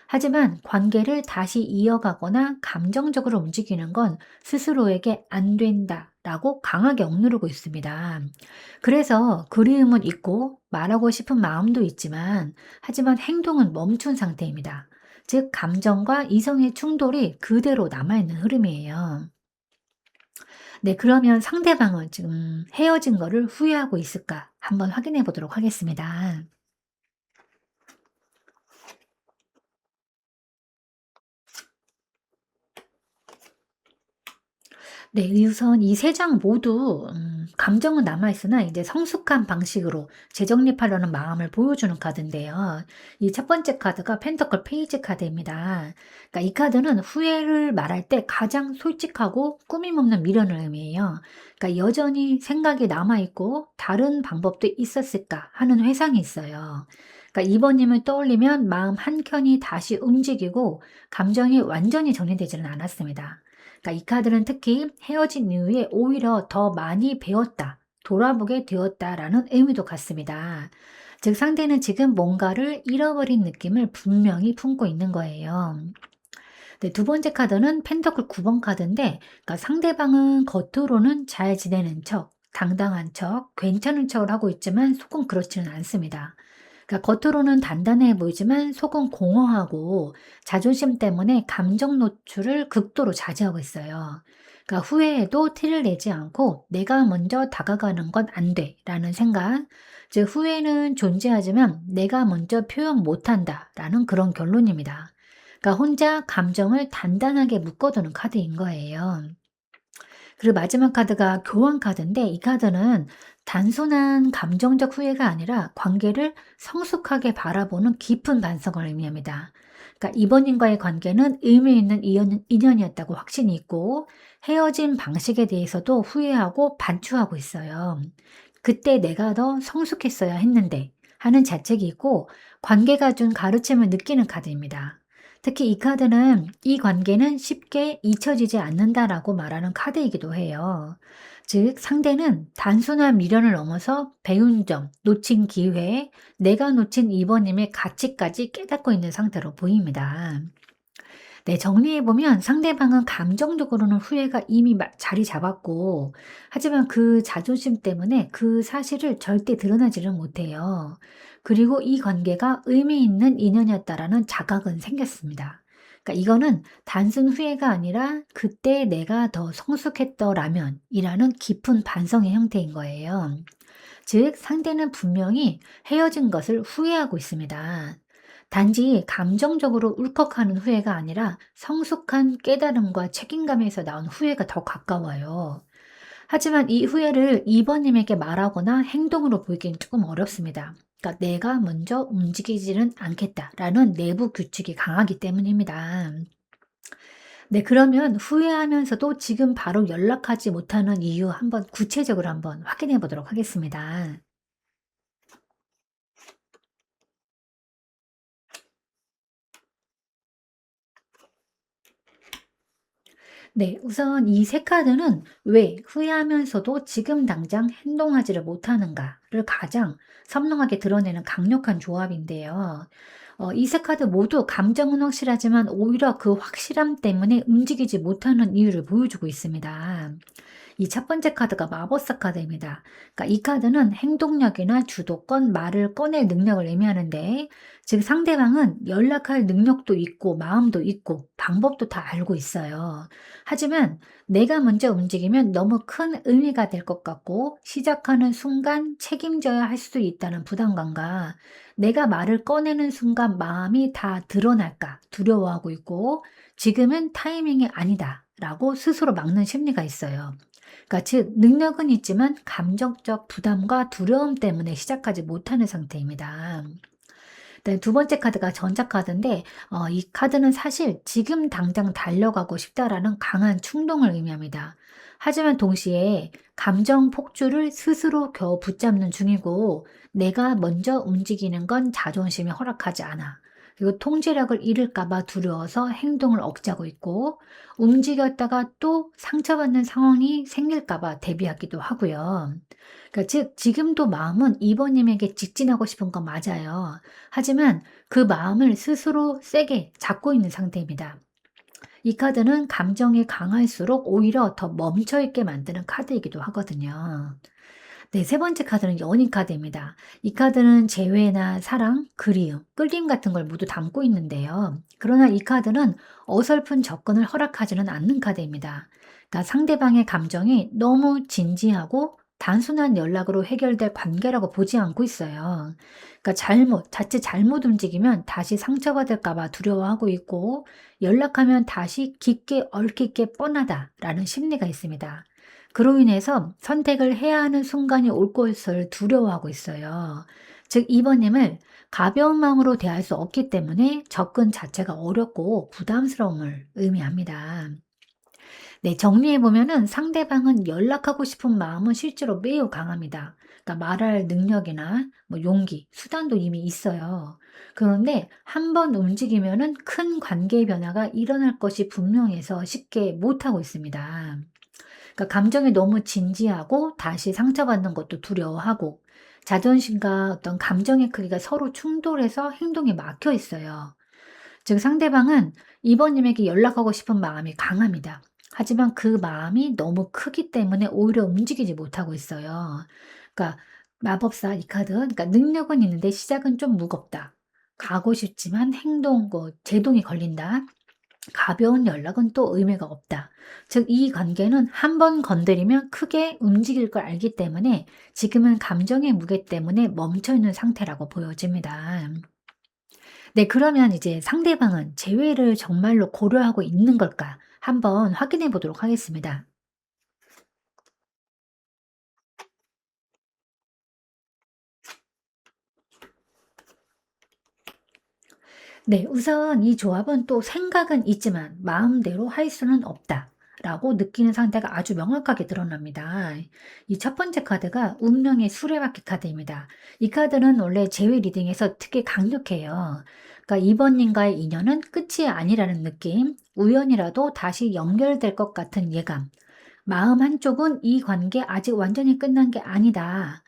하지만 관계를 다시 이어가거나 감정적으로 움직이는 건 스스로에게 안 된다라고 강하게 억누르고 있습니다. 그래서 그리움은 있고 말하고 싶은 마음도 있지만 하지만 행동은 멈춘 상태입니다. 즉 감정과 이성의 충돌이 그대로 남아있는 흐름이에요. 네, 그러면 상대방은 지금 헤어진 거를 후회하고 있을까? 한번 확인해 보도록 하겠습니다. 네, 우선 이 세 장 모두 감정은 남아 있으나 이제 성숙한 방식으로 재정립하려는 마음을 보여주는 카드인데요. 이 첫 번째 카드가 펜터클 페이지 카드입니다. 그러니까 이 카드는 후회를 말할 때 가장 솔직하고 꾸밈 없는 미련을 의미해요. 그러니까 여전히 생각이 남아 있고 다른 방법도 있었을까 하는 회상이 있어요. 그러니까 2번님을 떠올리면 마음 한켠이 다시 움직이고 감정이 완전히 정리되지는 않았습니다. 그러니까 이 카드는 특히 헤어진 이후에 오히려 더 많이 배웠다, 돌아보게 되었다라는 의미도 같습니다. 즉 상대는 지금 뭔가를 잃어버린 느낌을 분명히 품고 있는 거예요. 네, 두 번째 카드는 펜터클 9번 카드인데 그러니까 상대방은 겉으로는 잘 지내는 척, 당당한 척, 괜찮은 척을 하고 있지만 속은 그렇지는 않습니다. 그러니까 겉으로는 단단해 보이지만 속은 공허하고 자존심 때문에 감정 노출을 극도로 자제하고 있어요. 그러니까 후회에도 티를 내지 않고 내가 먼저 다가가는 건 안 돼라는 생각, 즉 후회는 존재하지만 내가 먼저 표현 못한다라는 그런 결론입니다. 그러니까 혼자 감정을 단단하게 묶어두는 카드인 거예요. 그리고 마지막 카드가 교환 카드인데 이 카드는 단순한 감정적 후회가 아니라 관계를 성숙하게 바라보는 깊은 반성을 의미합니다. 그러니까 이번님과의 관계는 의미 있는 인연이었다고 확신이 있고 헤어진 방식에 대해서도 후회하고 반추하고 있어요. 그때 내가 더 성숙했어야 했는데 하는 자책이 있고 관계가 준 가르침을 느끼는 카드입니다. 특히 이 카드는 이 관계는 쉽게 잊혀지지 않는다라고 말하는 카드이기도 해요. 즉, 상대는 단순한 미련을 넘어서 배운 점, 놓친 기회, 내가 놓친 이번님의 가치까지 깨닫고 있는 상태로 보입니다. 네, 정리해보면 상대방은 감정적으로는 후회가 이미 자리 잡았고, 하지만 그 자존심 때문에 그 사실을 절대 드러나지를 못해요. 그리고 이 관계가 의미 있는 인연이었다라는 자각은 생겼습니다. 그러니까 이거는 단순 후회가 아니라 그때 내가 더 성숙했더라면 이라는 깊은 반성의 형태인 거예요. 즉, 상대는 분명히 헤어진 것을 후회하고 있습니다. 단지 감정적으로 울컥하는 후회가 아니라 성숙한 깨달음과 책임감에서 나온 후회가 더 가까워요. 하지만 이 후회를 2번님에게 말하거나 행동으로 보이기는 조금 어렵습니다. 그러니까 내가 먼저 움직이지는 않겠다라는 내부 규칙이 강하기 때문입니다. 네, 그러면 후회하면서도 지금 바로 연락하지 못하는 이유 한번 구체적으로 한번 확인해 보도록 하겠습니다. 네, 우선 이 세 카드는 왜 후회하면서도 지금 당장 행동하지를 못하는가를 가장 선명하게 드러내는 강력한 조합인데요. 이 세 카드 모두 감정은 확실하지만 오히려 그 확실함 때문에 움직이지 못하는 이유를 보여주고 있습니다. 이 첫 번째 카드가 마법사 카드입니다. 그러니까 이 카드는 행동력이나 주도권, 말을 꺼낼 능력을 의미하는데, 즉 상대방은 연락할 능력도 있고 마음도 있고 방법도 다 알고 있어요. 하지만 내가 먼저 움직이면 너무 큰 의미가 될 것 같고, 시작하는 순간 책임져야 할 수도 있다는 부담감과, 내가 말을 꺼내는 순간 마음이 다 드러날까 두려워하고 있고, 지금은 타이밍이 아니다 라고 스스로 막는 심리가 있어요. 그러니까 즉 능력은 있지만 감정적 부담과 두려움 때문에 시작하지 못하는 상태입니다. 네, 두 번째 카드가 전자카드인데, 이 카드는 사실 지금 당장 달려가고 싶다라는 강한 충동을 의미합니다. 하지만 동시에 감정 폭주를 스스로 겨우 붙잡는 중이고, 내가 먼저 움직이는 건 자존심이 허락하지 않아. 그리고 통제력을 잃을까봐 두려워서 행동을 억제하고 있고, 움직였다가 또 상처받는 상황이 생길까봐 대비하기도 하고요. 그러니까 즉 지금도 마음은 이번님에게 직진하고 싶은 건 맞아요. 하지만 그 마음을 스스로 세게 잡고 있는 상태입니다. 이 카드는 감정이 강할수록 오히려 더 멈춰 있게 만드는 카드이기도 하거든요. 네, 세 번째 카드는 연인 카드입니다. 이 카드는 재회나 사랑, 그리움, 끌림 같은 걸 모두 담고 있는데요. 그러나 이 카드는 어설픈 접근을 허락하지는 않는 카드입니다. 그러니까 상대방의 감정이 너무 진지하고 단순한 연락으로 해결될 관계라고 보지 않고 있어요. 그러니까 자칫 잘못 움직이면 다시 상처받을까 봐 두려워하고 있고, 연락하면 다시 깊게 얽힐 게 뻔하다라는 심리가 있습니다. 그로 인해서 선택을 해야 하는 순간이 올 것을 두려워하고 있어요. 즉, 2번님을 가벼운 마음으로 대할 수 없기 때문에 접근 자체가 어렵고 부담스러움을 의미합니다. 네, 정리해 보면은 상대방은 연락하고 싶은 마음은 실제로 매우 강합니다. 그러니까 말할 능력이나 뭐 용기, 수단도 이미 있어요. 그런데 한 번 움직이면은 큰 관계의 변화가 일어날 것이 분명해서 쉽게 못하고 있습니다. 그러니까 감정이 너무 진지하고 다시 상처받는 것도 두려워하고, 자존심과 어떤 감정의 크기가 서로 충돌해서 행동이 막혀 있어요. 즉 상대방은 이번님에게 연락하고 싶은 마음이 강합니다. 하지만 그 마음이 너무 크기 때문에 오히려 움직이지 못하고 있어요. 그러니까 마법사 이 카드, 그러니까 능력은 있는데 시작은 좀 무겁다. 가고 싶지만 제동이 걸린다. 가벼운 연락은 또 의미가 없다. 즉, 이 관계는 한 번 건드리면 크게 움직일 걸 알기 때문에 지금은 감정의 무게 때문에 멈춰 있는 상태라고 보여집니다. 네, 그러면 이제 상대방은 재회를 정말로 고려하고 있는 걸까? 한번 확인해 보도록 하겠습니다. 네, 우선 이 조합은 또 생각은 있지만 마음대로 할 수는 없다. 라고 느끼는 상태가 아주 명확하게 드러납니다. 이 첫 번째 카드가 운명의 수레바퀴 카드입니다. 이 카드는 원래 재회 리딩에서 특히 강력해요. 그러니까 이번님과의 인연은 끝이 아니라는 느낌, 우연이라도 다시 연결될 것 같은 예감, 마음 한쪽은 이 관계 아직 완전히 끝난 게 아니다.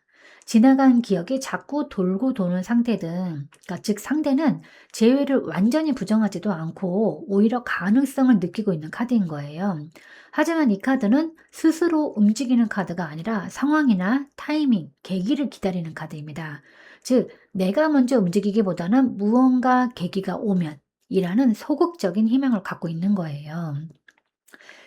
지나간 기억이 자꾸 돌고 도는 상태든, 그러니까 즉 상대는 재회를 완전히 부정하지도 않고 오히려 가능성을 느끼고 있는 카드인 거예요. 하지만 이 카드는 스스로 움직이는 카드가 아니라 상황이나 타이밍, 계기를 기다리는 카드입니다. 즉, 내가 먼저 움직이기보다는 무언가 계기가 오면 이라는 소극적인 희망을 갖고 있는 거예요.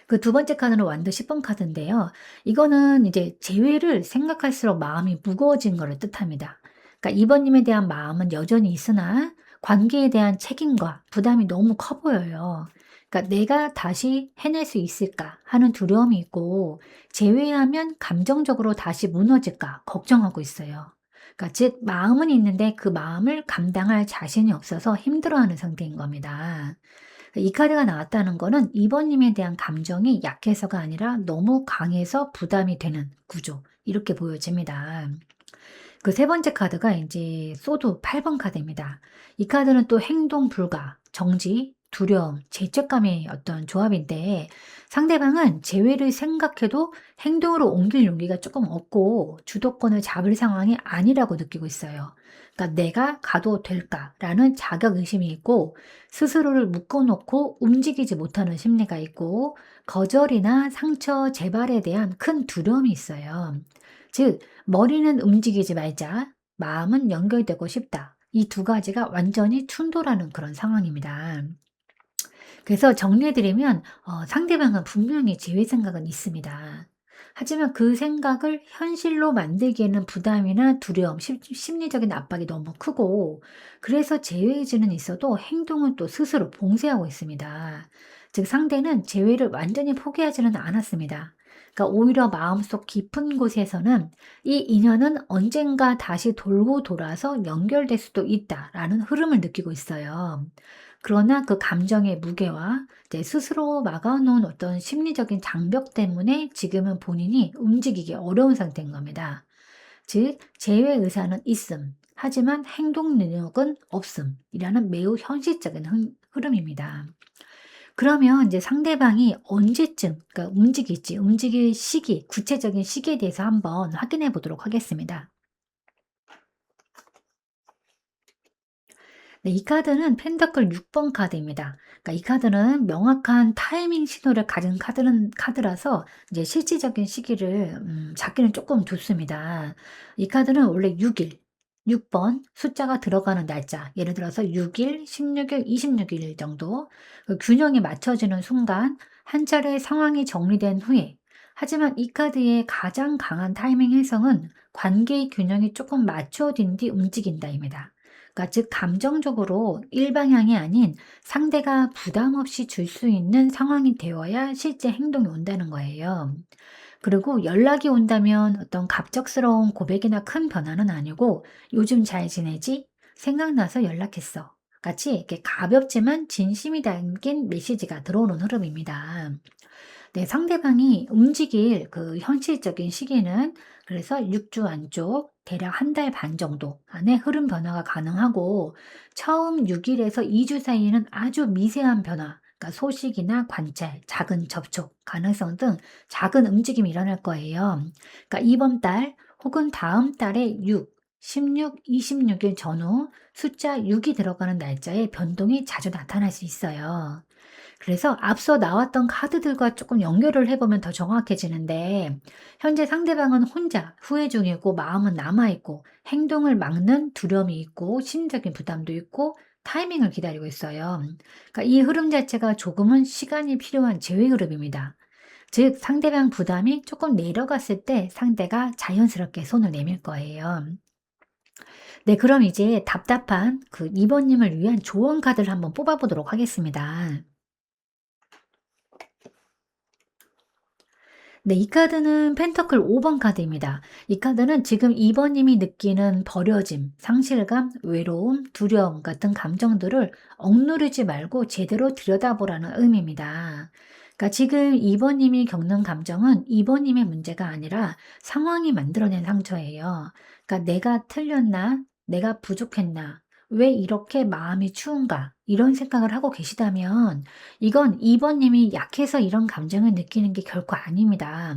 그 두 번째 카드는 완드 10번 카드인데요. 이거는 이제 재회를 생각할수록 마음이 무거워진 거를 뜻합니다. 그러니까 이번님에 대한 마음은 여전히 있으나 관계에 대한 책임과 부담이 너무 커 보여요. 그러니까 '내가 다시 해낼 수 있을까?' 하는 두려움이 있고, 재회하면 감정적으로 다시 무너질까 걱정하고 있어요. 그러니까 즉 마음은 있는데 그 마음을 감당할 자신이 없어서 힘들어하는 상태인 겁니다. 이 카드가 나왔다는 거는 이번님에 대한 감정이 약해서가 아니라 너무 강해서 부담이 되는 구조, 이렇게 보여집니다. 그 세 번째 카드가 이제 소드 8번 카드입니다. 이 카드는 또 행동 불가, 정지, 두려움, 죄책감의 어떤 조합인데 상대방은 재회를 생각해도 행동으로 옮길 용기가 조금 없고 주도권을 잡을 상황이 아니라고 느끼고 있어요. 그러니까 '내가 가도 될까?'라는 자격 의심이 있고 스스로를 묶어 놓고 움직이지 못하는 심리가 있고 거절이나 상처 재발에 대한 큰 두려움이 있어요. 즉 머리는 움직이지 말자. 마음은 연결되고 싶다. 이 두 가지가 완전히 충돌하는 그런 상황입니다. 그래서 정리해 드리면 상대방은 분명히 제외 생각은 있습니다. 하지만 그 생각을 현실로 만들기에는 부담이나 두려움, 심리적인 압박이 너무 크고 그래서 제외의지는 있어도 행동은 또 스스로 봉쇄하고 있습니다. 즉 상대는 제외를 완전히 포기하지는 않았습니다. 그러니까 오히려 마음속 깊은 곳에서는 '이 인연은 언젠가 다시 돌고 돌아서 연결될 수도 있다.'라는 흐름을 느끼고 있어요. 그러나 그 감정의 무게와 이제 스스로 막아 놓은 어떤 심리적인 장벽 때문에 지금은 본인이 움직이기 어려운 상태인 겁니다. 즉 제외 의사는 있음. 하지만 행동 능력은 없음이라는 매우 현실적인 흐름입니다. 그러면 이제 상대방이 언제쯤 그러니까 움직일지, 움직일 시기, 구체적인 시기에 대해서 한번 확인해 보도록 하겠습니다. 네, 이 카드는 펜더클 6번 카드입니다. 그러니까 이 카드는 명확한 타이밍 신호를 가진 카드라서 이제 실질적인 시기를 잡기는 조금 좋습니다. 이 카드는 원래 6 일, 6번 숫자가 들어가는 날짜, 예를 들어서 6 일, 16 일, 26일 정도 그 균형이 맞춰지는 순간 한 차례 상황이 정리된 후에 하지만 이 카드의 가장 강한 타이밍 해석은 관계의 균형이 조금 맞춰진 뒤 움직인다입니다. 그러니까 즉 감정적으로 일방향이 아닌 상대가 부담 없이 줄 수 있는 상황이 되어야 실제 행동이 온다는 거예요. 그리고 연락이 온다면 어떤 갑작스러운 고백이나 큰 변화는 아니고 "요즘 잘 지내지? 생각나서 연락했어." 같이 이렇게 가볍지만 진심이 담긴 메시지가 들어오는 흐름입니다. 네, 상대방이 움직일 그 현실적인 시기는 그래서 6주 안쪽 대략 한 달 반 정도 안에 흐름 변화가 가능하고 처음 6 일에서 2주 사이에는 아주 미세한 변화, 그러니까 소식이나 관찰, 작은 접촉, 가능성 등 작은 움직임이 일어날 거예요. 그러니까 이번 달 혹은 다음 달에 6, 16, 26일 전후 숫자 6이 들어가는 날짜에 변동이 자주 나타날 수 있어요. 그래서 앞서 나왔던 카드들과 조금 연결을 해 보면 더 정확해지는데 현재 상대방은 혼자 후회 중이고 마음은 남아 있고 행동을 막는 두려움이 있고 심리적인 부담도 있고 타이밍을 기다리고 있어요. 그러니까 이 흐름 자체가 조금은 시간이 필요한 제외 흐름입니다. 즉 상대방 부담이 조금 내려갔을 때 상대가 자연스럽게 손을 내밀 거예요. 네, 그럼 이제 답답한 그 2 번님을 위한 조언 카드를 한번 뽑아 보도록 하겠습니다. 네, 이 카드는 펜터클 5번 카드입니다. 이 카드는 지금 2 번님이 느끼는 버려짐, 상실감, 외로움, 두려움 같은 감정들을 억누르지 말고 제대로 들여다보라는 의미입니다. 그러니까 지금 2 번님이 겪는 감정은 2 번님의 문제가 아니라 상황이 만들어낸 상처예요. 그러니까 '내가 틀렸나? 내가 부족했나? 왜 이렇게 마음이 추운가?' 이런 생각을 하고 계시다면 이건 2 번님이 약해서 이런 감정을 느끼는 게 결코 아닙니다.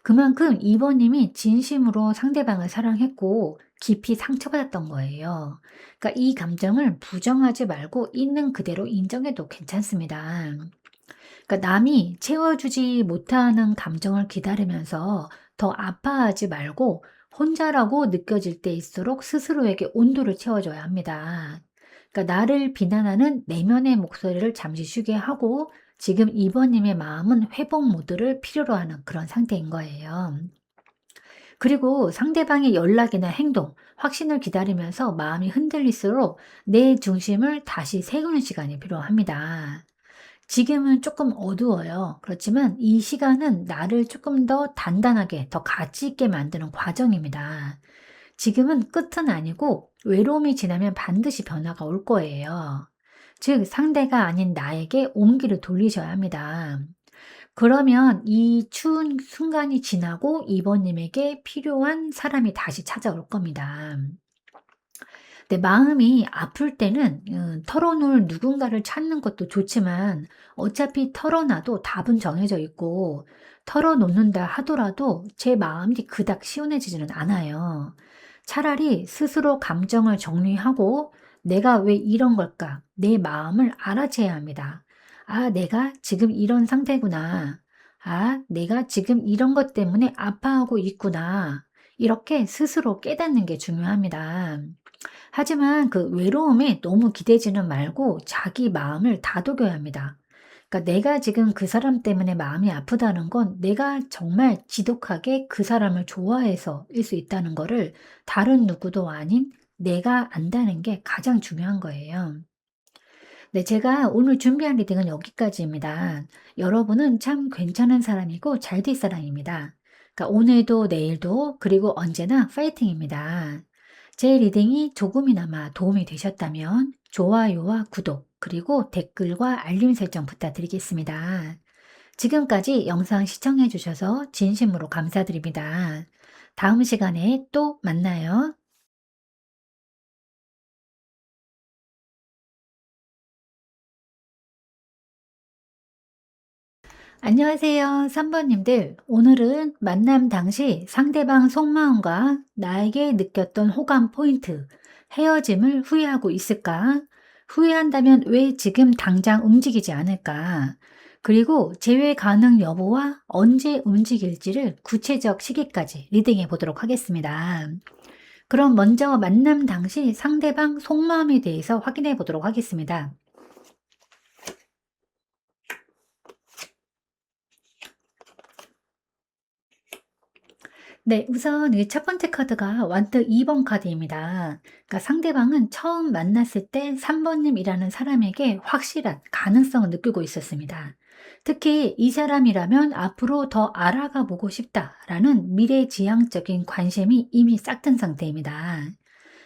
그만큼 2 번님이 진심으로 상대방을 사랑했고 깊이 상처받았던 거예요. 그러니까 이 감정을 부정하지 말고 있는 그대로 인정해도 괜찮습니다. 그러니까 남이 채워주지 못하는 감정을 기다리면서 더 아파하지 말고 혼자라고 느껴질 때일수록 스스로에게 온도를 채워줘야 합니다. 그러니까 나를 비난하는 내면의 목소리를 잠시 쉬게 하고 지금 2번님의 마음은 회복 모드를 필요로 하는 그런 상태인 거예요. 그리고 상대방의 연락이나 행동, 확신을 기다리면서 마음이 흔들릴수록 내 중심을 다시 세우는 시간이 필요합니다. 지금은 조금 어두워요. 그렇지만 이 시간은 나를 조금 더 단단하게, 더 가치 있게 만드는 과정입니다. 지금은 끝은 아니고 외로움이 지나면 반드시 변화가 올 거예요. 즉, 상대가 아닌 나에게 온기를 돌리셔야 합니다. 그러면 이 추운 순간이 지나고 이번님에게 필요한 사람이 다시 찾아올 겁니다. 내 마음이 아플 때는 털어놓을 누군가를 찾는 것도 좋지만 어차피 털어놔도 답은 정해져 있고 털어놓는다 하더라도 제 마음이 그닥 시원해지지는 않아요. 차라리 스스로 감정을 정리하고 내가 왜 이런 걸까? 내 마음을 알아채야 합니다. 아, 내가 지금 이런 상태구나. 아, 내가 지금 이런 것 때문에 아파하고 있구나. 이렇게 스스로 깨닫는 게 중요합니다. 하지만 그 외로움에 너무 기대지는 말고 자기 마음을 다독여야 합니다. 그러니까 내가 지금 그 사람 때문에 마음이 아프다는 건 내가 정말 지독하게 그 사람을 좋아해서일 수 있다는 거를 다른 누구도 아닌 내가 안다는 게 가장 중요한 거예요. 네, 제가 오늘 준비한 리딩은 여기까지입니다. 여러분은 참 괜찮은 사람이고 잘 될 사람입니다. 그러니까 오늘도 내일도 그리고 언제나 파이팅입니다. 제 리딩이 조금이나마 도움이 되셨다면 좋아요와 구독 그리고 댓글과 알림 설정 부탁드리겠습니다. 지금까지 영상 시청해 주셔서 진심으로 감사드립니다. 다음 시간에 또 만나요. 안녕하세요. 3번님들. 오늘은 만남 당시 상대방 속마음과 나에게 느꼈던 호감 포인트, 헤어짐을 후회하고 있을까? 후회한다면 왜 지금 당장 움직이지 않을까? 그리고 재회 가능 여부와 언제 움직일지를 구체적 시기까지 리딩해 보도록 하겠습니다. 그럼 먼저 만남 당시 상대방 속마음에 대해서 확인해 보도록 하겠습니다. 네, 우선 이 첫 번째 카드가 완득 2번 카드입니다. 그러니까 상대방은 처음 만났을 때 3번님이라는 사람에게 확실한 가능성을 느끼고 있었습니다. 특히 이 사람이라면 앞으로 더 알아가 보고 싶다라는 미래지향적인 관심이 이미 싹튼 상태입니다.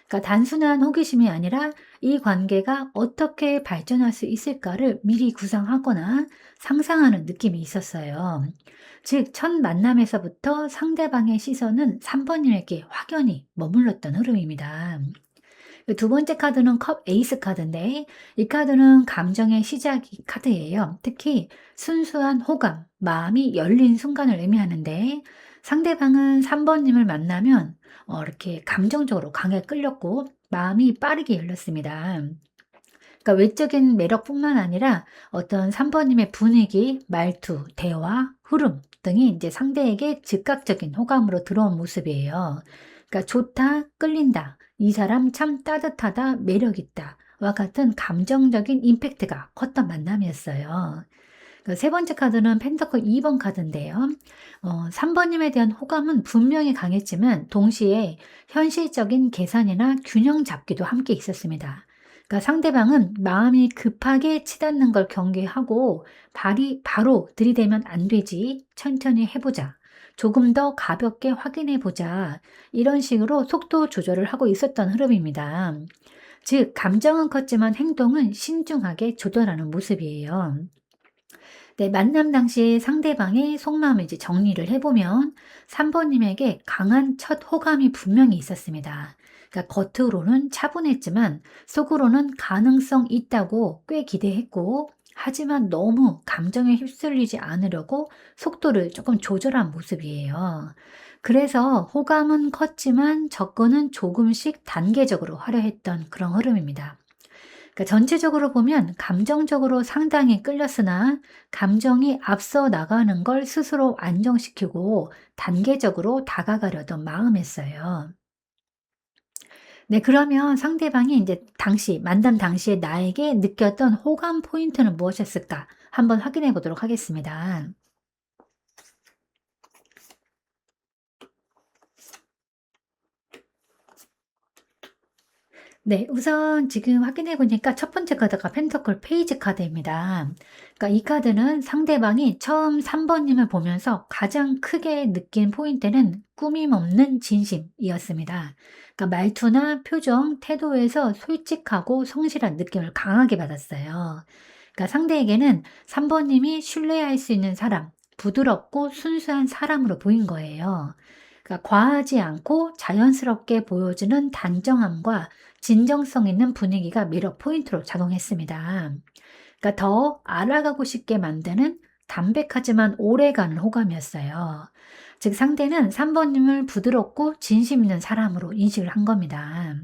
그러니까 단순한 호기심이 아니라 이 관계가 어떻게 발전할 수 있을까를 미리 구상하거나 상상하는 느낌이 있었어요. 즉, 첫 만남에서부터 상대방의 시선은 3번님에게 확연히 머물렀던 흐름입니다. 두 번째 카드는 컵 에이스 카드인데 이 카드는 감정의 시작이 카드예요. 특히 순수한 호감, 마음이 열린 순간을 의미하는데 상대방은 3번님을 만나면 이렇게 감정적으로 강하게 끌렸고 마음이 빠르게 열렸습니다. 그러니까 외적인 매력뿐만 아니라 어떤 3번님의 분위기, 말투, 대화, 흐름 등이 이제 상대에게 즉각적인 호감으로 들어온 모습이에요. 그러니까 좋다, 끌린다, 이 사람 참 따뜻하다, 매력있다. 와 같은 감정적인 임팩트가 컸던 만남이었어요. 세 번째 카드는 펜터클 2번 카드인데요. 3번님에 대한 호감은 분명히 강했지만 동시에 현실적인 계산이나 균형 잡기도 함께 있었습니다. 그러니까 상대방은 마음이 급하게 치닫는 걸 경계하고 바로 들이대면 안 되지. 천천히 해보자. 조금 더 가볍게 확인해 보자. 이런 식으로 속도 조절을 하고 있었던 흐름입니다. 즉, 감정은 컸지만 행동은 신중하게 조절하는 모습이에요. 네, 만남 당시 상대방의 속마음을 이제 정리를 해보면 3번님에게 강한 첫 호감이 분명히 있었습니다. 그러니까 겉으로는 차분했지만 속으로는 가능성 있다고 꽤 기대했고 하지만 너무 감정에 휩쓸리지 않으려고 속도를 조금 조절한 모습이에요. 그래서 호감은 컸지만 접근은 조금씩 단계적으로 하려 했던 그런 흐름입니다. 그러니까 전체적으로 보면 감정적으로 상당히 끌렸으나 감정이 앞서 나가는 걸 스스로 안정시키고 단계적으로 다가가려던 마음이었어요. 네, 그러면 상대방이 이제 만남 당시에 나에게 느꼈던 호감 포인트는 무엇이었을까? 한번 확인해 보도록 하겠습니다. 네, 우선 지금 확인해 보니까 첫 번째 카드가 펜터클 페이지 카드입니다. 그러니까 이 카드는 상대방이 처음 3번님을 보면서 가장 크게 느낀 포인트는 꾸밈 없는 진심이었습니다. 그러니까 말투나 표정, 태도에서 솔직하고 성실한 느낌을 강하게 받았어요. 그러니까 상대에게는 3번님이 신뢰할 수 있는 사람, 부드럽고 순수한 사람으로 보인 거예요. 그러니까 과하지 않고 자연스럽게 보여주는 단정함과 진정성 있는 분위기가 매력 포인트로 작용했습니다. 그러니까 더 알아가고 싶게 만드는 담백하지만 오래가는 호감이었어요. 즉 상대는 3번님을 부드럽고 진심 있는 사람으로 인식을 한 겁니다.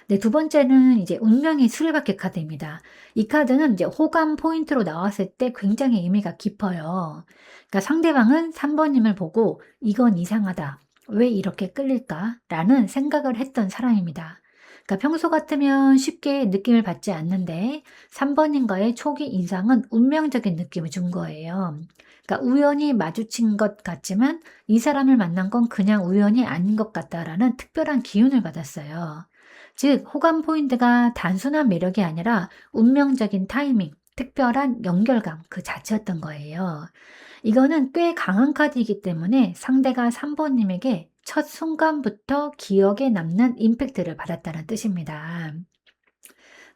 네, 두 번째는 이제 운명의 수레바퀴 카드입니다. 이 카드는 이제 호감 포인트로 나왔을 때 굉장히 의미가 깊어요. 그러니까 상대방은 3번님을 보고 이건 이상하다. 왜 이렇게 끌릴까? 라는 생각을 했던 사람입니다. 그러니까 평소 같으면 쉽게 느낌을 받지 않는데 3번님과의 초기 인상은 운명적인 느낌을 준 거예요. 그러니까 우연히 마주친 것 같지만 이 사람을 만난 건 그냥 우연이 아닌 것 같다라는 특별한 기운을 받았어요. 즉, 호감 포인트가 단순한 매력이 아니라 운명적인 타이밍, 특별한 연결감 그 자체였던 거예요. 이거는 꽤 강한 카드이기 때문에 상대가 3번님에게 첫 순간부터 기억에 남는 임팩트를 받았다는 뜻입니다.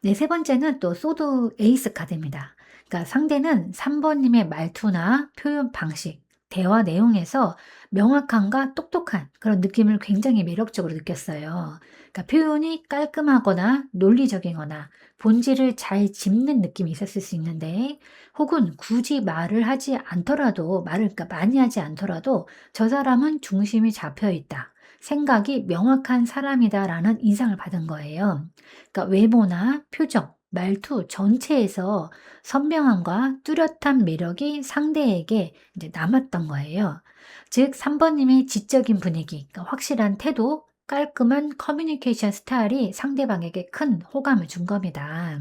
네, 세 번째는 또 소드 에이스 카드입니다. 그러니까 상대는 3번님의 말투나 표현 방식, 대화 내용에서 명확함과 똑똑한 그런 느낌을 굉장히 매력적으로 느꼈어요. 그러니까 표현이 깔끔하거나 논리적이거나 본질을 잘 짚는 느낌이 있었을 수 있는데, 혹은 굳이 말을 하지 않더라도, 말을 그러니까 많이 하지 않더라도 저 사람은 중심이 잡혀 있다. 생각이 명확한 사람이다라는 인상을 받은 거예요. 그러니까 외모나 표정, 말투 전체에서 선명함과 뚜렷한 매력이 상대에게 이제 남았던 거예요. 즉, 3번님의 지적인 분위기, 그러니까 확실한 태도, 깔끔한 커뮤니케이션 스타일이 상대방에게 큰 호감을 준 겁니다.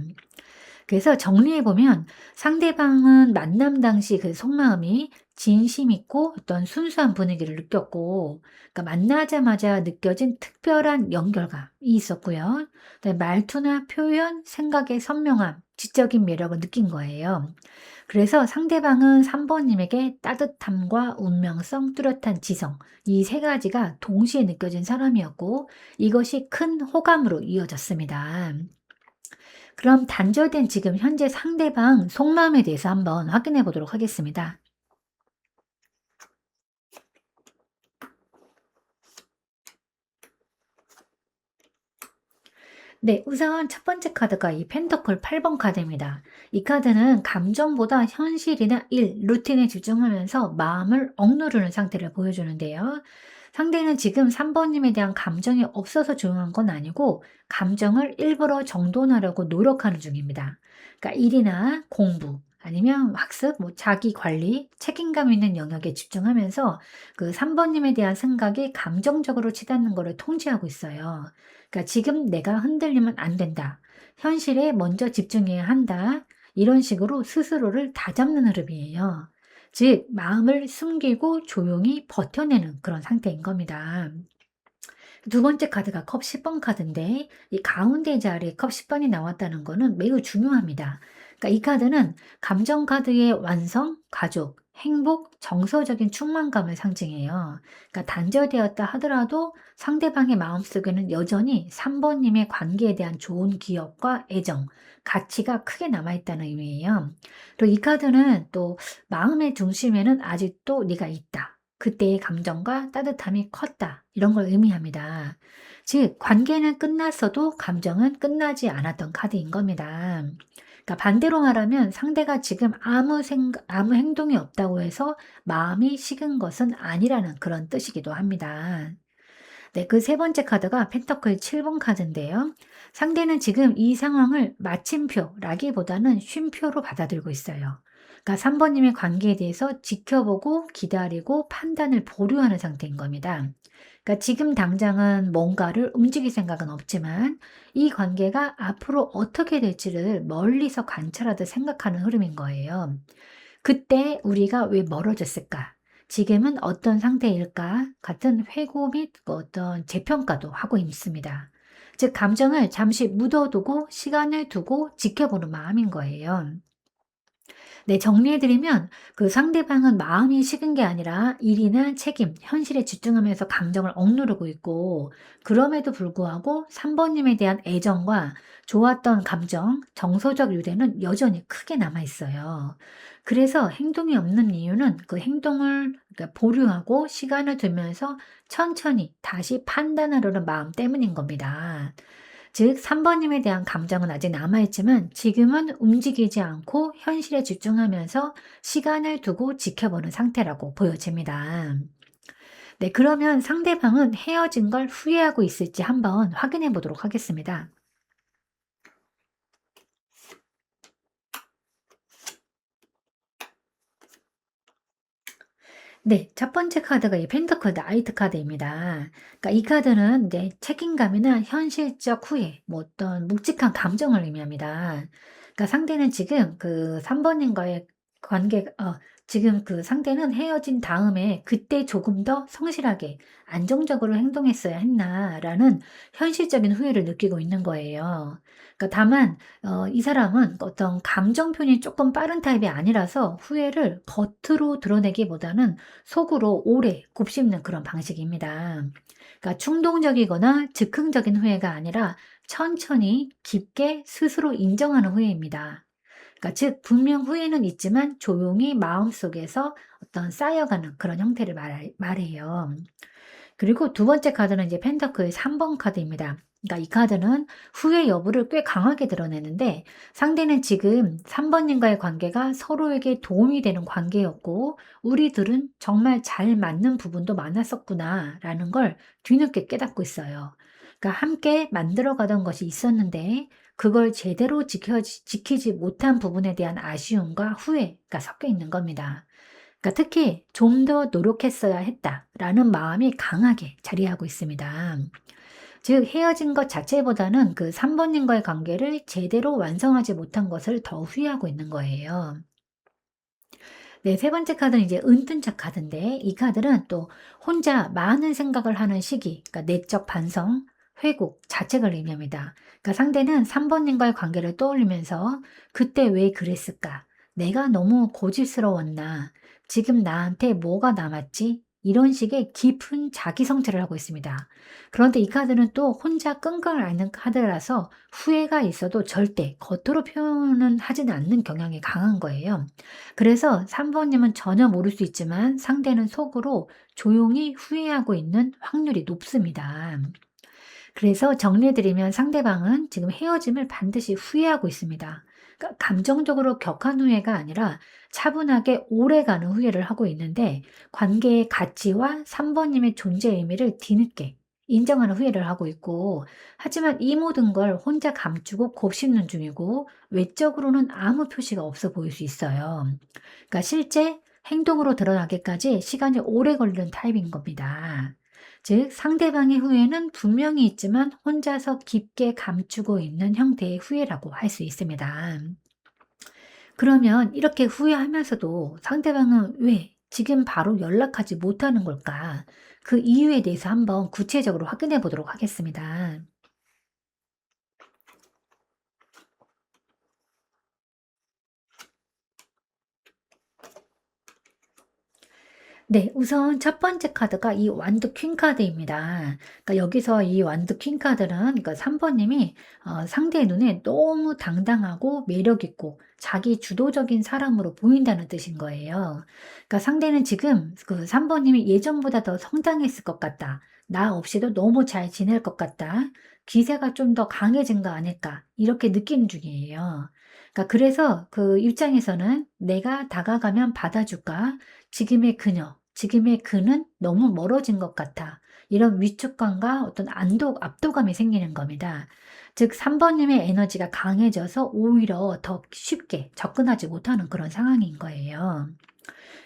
그래서 정리해보면 상대방은 만남 당시 그 속마음이 진심 있고 어떤 순수한 분위기를 느꼈고, 그러니까 만나자마자 느껴진 특별한 연결감이 있었고요. 그다음에 말투나 표현, 생각의 선명함, 지적인 매력을 느낀 거예요. 그래서 상대방은 3번님에게 따뜻함과 운명성, 뚜렷한 지성, 이 세 가지가 동시에 느껴진 사람이었고, 이것이 큰 호감으로 이어졌습니다. 그럼 단절된 지금 현재 상대방 속마음에 대해서 한번 확인해 보도록 하겠습니다. 네, 우선 첫 번째 카드가 이 펜터클 8번 카드입니다. 이 카드는 감정보다 현실이나 일, 루틴에 집중하면서 마음을 억누르는 상태를 보여주는데요. 상대는 지금 3번님에 대한 감정이 없어서 조용한 건 아니고 감정을 일부러 정돈하려고 노력하는 중입니다. 그러니까 일이나 공부, 아니면 학습, 뭐 자기 관리, 책임감 있는 영역에 집중하면서 그 3번님에 대한 생각이 감정적으로 치닫는 것을 통제하고 있어요. 그러니까 지금 내가 흔들리면 안 된다. 현실에 먼저 집중해야 한다. 이런 식으로 스스로를 다잡는 흐름이에요. 즉, 마음을 숨기고 조용히 버텨내는 그런 상태인 겁니다. 두 번째 카드가 컵 10번 카드인데, 이 가운데 자리에 컵 10번이 나왔다는 거는 매우 중요합니다. 그러니까 이 카드는 감정 카드의 완성, 가족, 행복, 정서적인 충만감을 상징해요. 그러니까 단절되었다 하더라도 상대방의 마음속에는 여전히 3번님의 관계에 대한 좋은 기억과 애정, 가치가 크게 남아있다는 의미예요. 그리고 이 카드는 또 마음의 중심에는 아직도 네가 있다. 그때의 감정과 따뜻함이 컸다. 이런 걸 의미합니다. 즉, 관계는 끝났어도 감정은 끝나지 않았던 카드인 겁니다. 그러니까 반대로 말하면 상대가 지금 아무 행동이 없다고 해서 마음이 식은 것은 아니라는 그런 뜻이기도 합니다. 네, 그 세 번째 카드가 펜터클 7번 카드인데요. 상대는 지금 이 상황을 마침표라기보다는 쉼표로 받아들이고 있어요. 그러니까 3번님의 관계에 대해서 지켜보고 기다리고 판단을 보류하는 상태인 겁니다. 그러니까 지금 당장은 뭔가를 움직일 생각은 없지만 이 관계가 앞으로 어떻게 될지를 멀리서 관찰하듯 생각하는 흐름인 거예요. 그때 우리가 왜 멀어졌을까? 지금은 어떤 상태일까? 같은 회고 및 어떤 재평가도 하고 있습니다. 즉, 감정을 잠시 묻어두고 시간을 두고 지켜보는 마음인 거예요. 네, 정리해드리면 그 상대방은 마음이 식은 게 아니라 일이나 책임, 현실에 집중하면서 감정을 억누르고 있고, 그럼에도 불구하고 3번님에 대한 애정과 좋았던 감정, 정서적 유대는 여전히 크게 남아 있어요. 그래서 행동이 없는 이유는 그 행동을 그러니까 보류하고 시간을 두면서 천천히 다시 판단하려는 마음 때문인 겁니다. 즉, 3번님에 대한 감정은 아직 남아있지만 지금은 움직이지 않고 현실에 집중하면서 시간을 두고 지켜보는 상태라고 보여집니다. 네, 그러면 상대방은 헤어진 걸 후회하고 있을지 한번 확인해 보도록 하겠습니다. 네. 첫 번째 카드가 이 펜터클 나이트 카드입니다. 그러니까 이 카드는 이제 책임감이나 현실적 후회, 뭐 어떤 묵직한 감정을 의미합니다. 그러니까 상대는 지금 그 3 번님과의 관계 지금 그 상대는 헤어진 다음에 '그때 조금 더 성실하게 안정적으로 행동했어야 했나.'라는 현실적인 후회를 느끼고 있는 거예요. 그러니까 다만 이 사람은 어떤 감정 표현이 조금 빠른 타입이 아니라서 후회를 겉으로 드러내기보다는 속으로 오래 곱씹는 그런 방식입니다. 그러니까 충동적이거나 즉흥적인 후회가 아니라 천천히 깊게 스스로 인정하는 후회입니다. 그러니까 즉 분명 후회는 있지만 조용히 마음속에서 어떤 쌓여가는 그런 형태를 말해요. 그리고 두 번째 카드는 이제 펜터클의 3번 카드입니다. 그러니까 이 카드는 후회 여부를 꽤 강하게 드러내는데 상대는 지금 3 번님과의 관계가 서로에게 도움이 되는 관계였고 '우리들은 정말 잘 맞는 부분도 많았었구나.'라는 걸 뒤늦게 깨닫고 있어요. 그러니까 함께 만들어 가던 것이 있었는데 그걸 제대로 지키지 못한 부분에 대한 아쉬움과 후회가 섞여 있는 겁니다. 그러니까 특히 '좀 더 노력했어야 했다.'라는 마음이 강하게 자리하고 있습니다. 즉 헤어진 것 자체보다는 그 3 번님과의 관계를 제대로 완성하지 못한 것을 더 후회하고 있는 거예요. 네, 세 번째 카드는 이제 은둔자 카드인데 이 카드는 또 혼자 많은 생각을 하는 시기, 그러니까 내적 반성, 회복, 자책을 의미합니다. 그러니까 상대는 3 번님과의 관계를 떠올리면서 '그때 왜 그랬을까? 내가 너무 고집스러웠나? 지금 나한테 뭐가 남았지?' 이런 식의 깊은 자기 성찰을 하고 있습니다. 그런데 이 카드는 또 혼자 끙끙 앓는 카드라서 후회가 있어도 절대 겉으로 표현은 하지는 않는 경향이 강한 거예요. 그래서 3 번님은 전혀 모를 수 있지만 상대는 속으로 조용히 후회하고 있는 확률이 높습니다. 그래서 정리해 드리면 상대방은 지금 헤어짐을 반드시 후회하고 있습니다. 그러니까 감정적으로 격한 후회가 아니라 차분하게 오래가는 후회를 하고 있는데 관계의 가치와 3 번님의 존재 의미를 뒤늦게 인정하는 후회를 하고 있고 하지만 이 모든 걸 혼자 감추고 곱씹는 중이고 외적으로는 아무 표시가 없어 보일 수 있어요. 그러니까 실제 행동으로 드러나기까지 시간이 오래 걸리는 타입인 겁니다. 즉 상대방의 후회는 분명히 있지만 혼자서 깊게 감추고 있는 형태의 후회라고 할 수 있습니다. 그러면 이렇게 후회하면서도 상대방은 왜 지금 바로 연락하지 못하는 걸까? 그 이유에 대해서 한번 구체적으로 확인해 보도록 하겠습니다. 네. 우선 첫 번째 카드가 이 완드 퀸 카드입니다. 그러니까 여기서 이 완드 퀸 카드는 그러니까 3 번님이 상대의 눈에 너무 당당하고 매력 있고 자기 주도적인 사람으로 보인다는 뜻인 거예요. 그러니까 상대는 지금 그 3 번님이 '예전보다 더 성장했을 것 같다. 나 없이도 너무 잘 지낼 것 같다. 기세가 좀 더 강해진 거 아닐까.' 이렇게 느끼는 중이에요. 그러니까 그래서 그 입장에서는 '내가 다가가면 받아줄까? 지금의 그녀, 지금의 그는 너무 멀어진 것 같아.' 이런 위축감과 어떤 압도감이 생기는 겁니다. 즉 3 번님의 에너지가 강해져서 오히려 더 쉽게 접근하지 못하는 그런 상황인 거예요.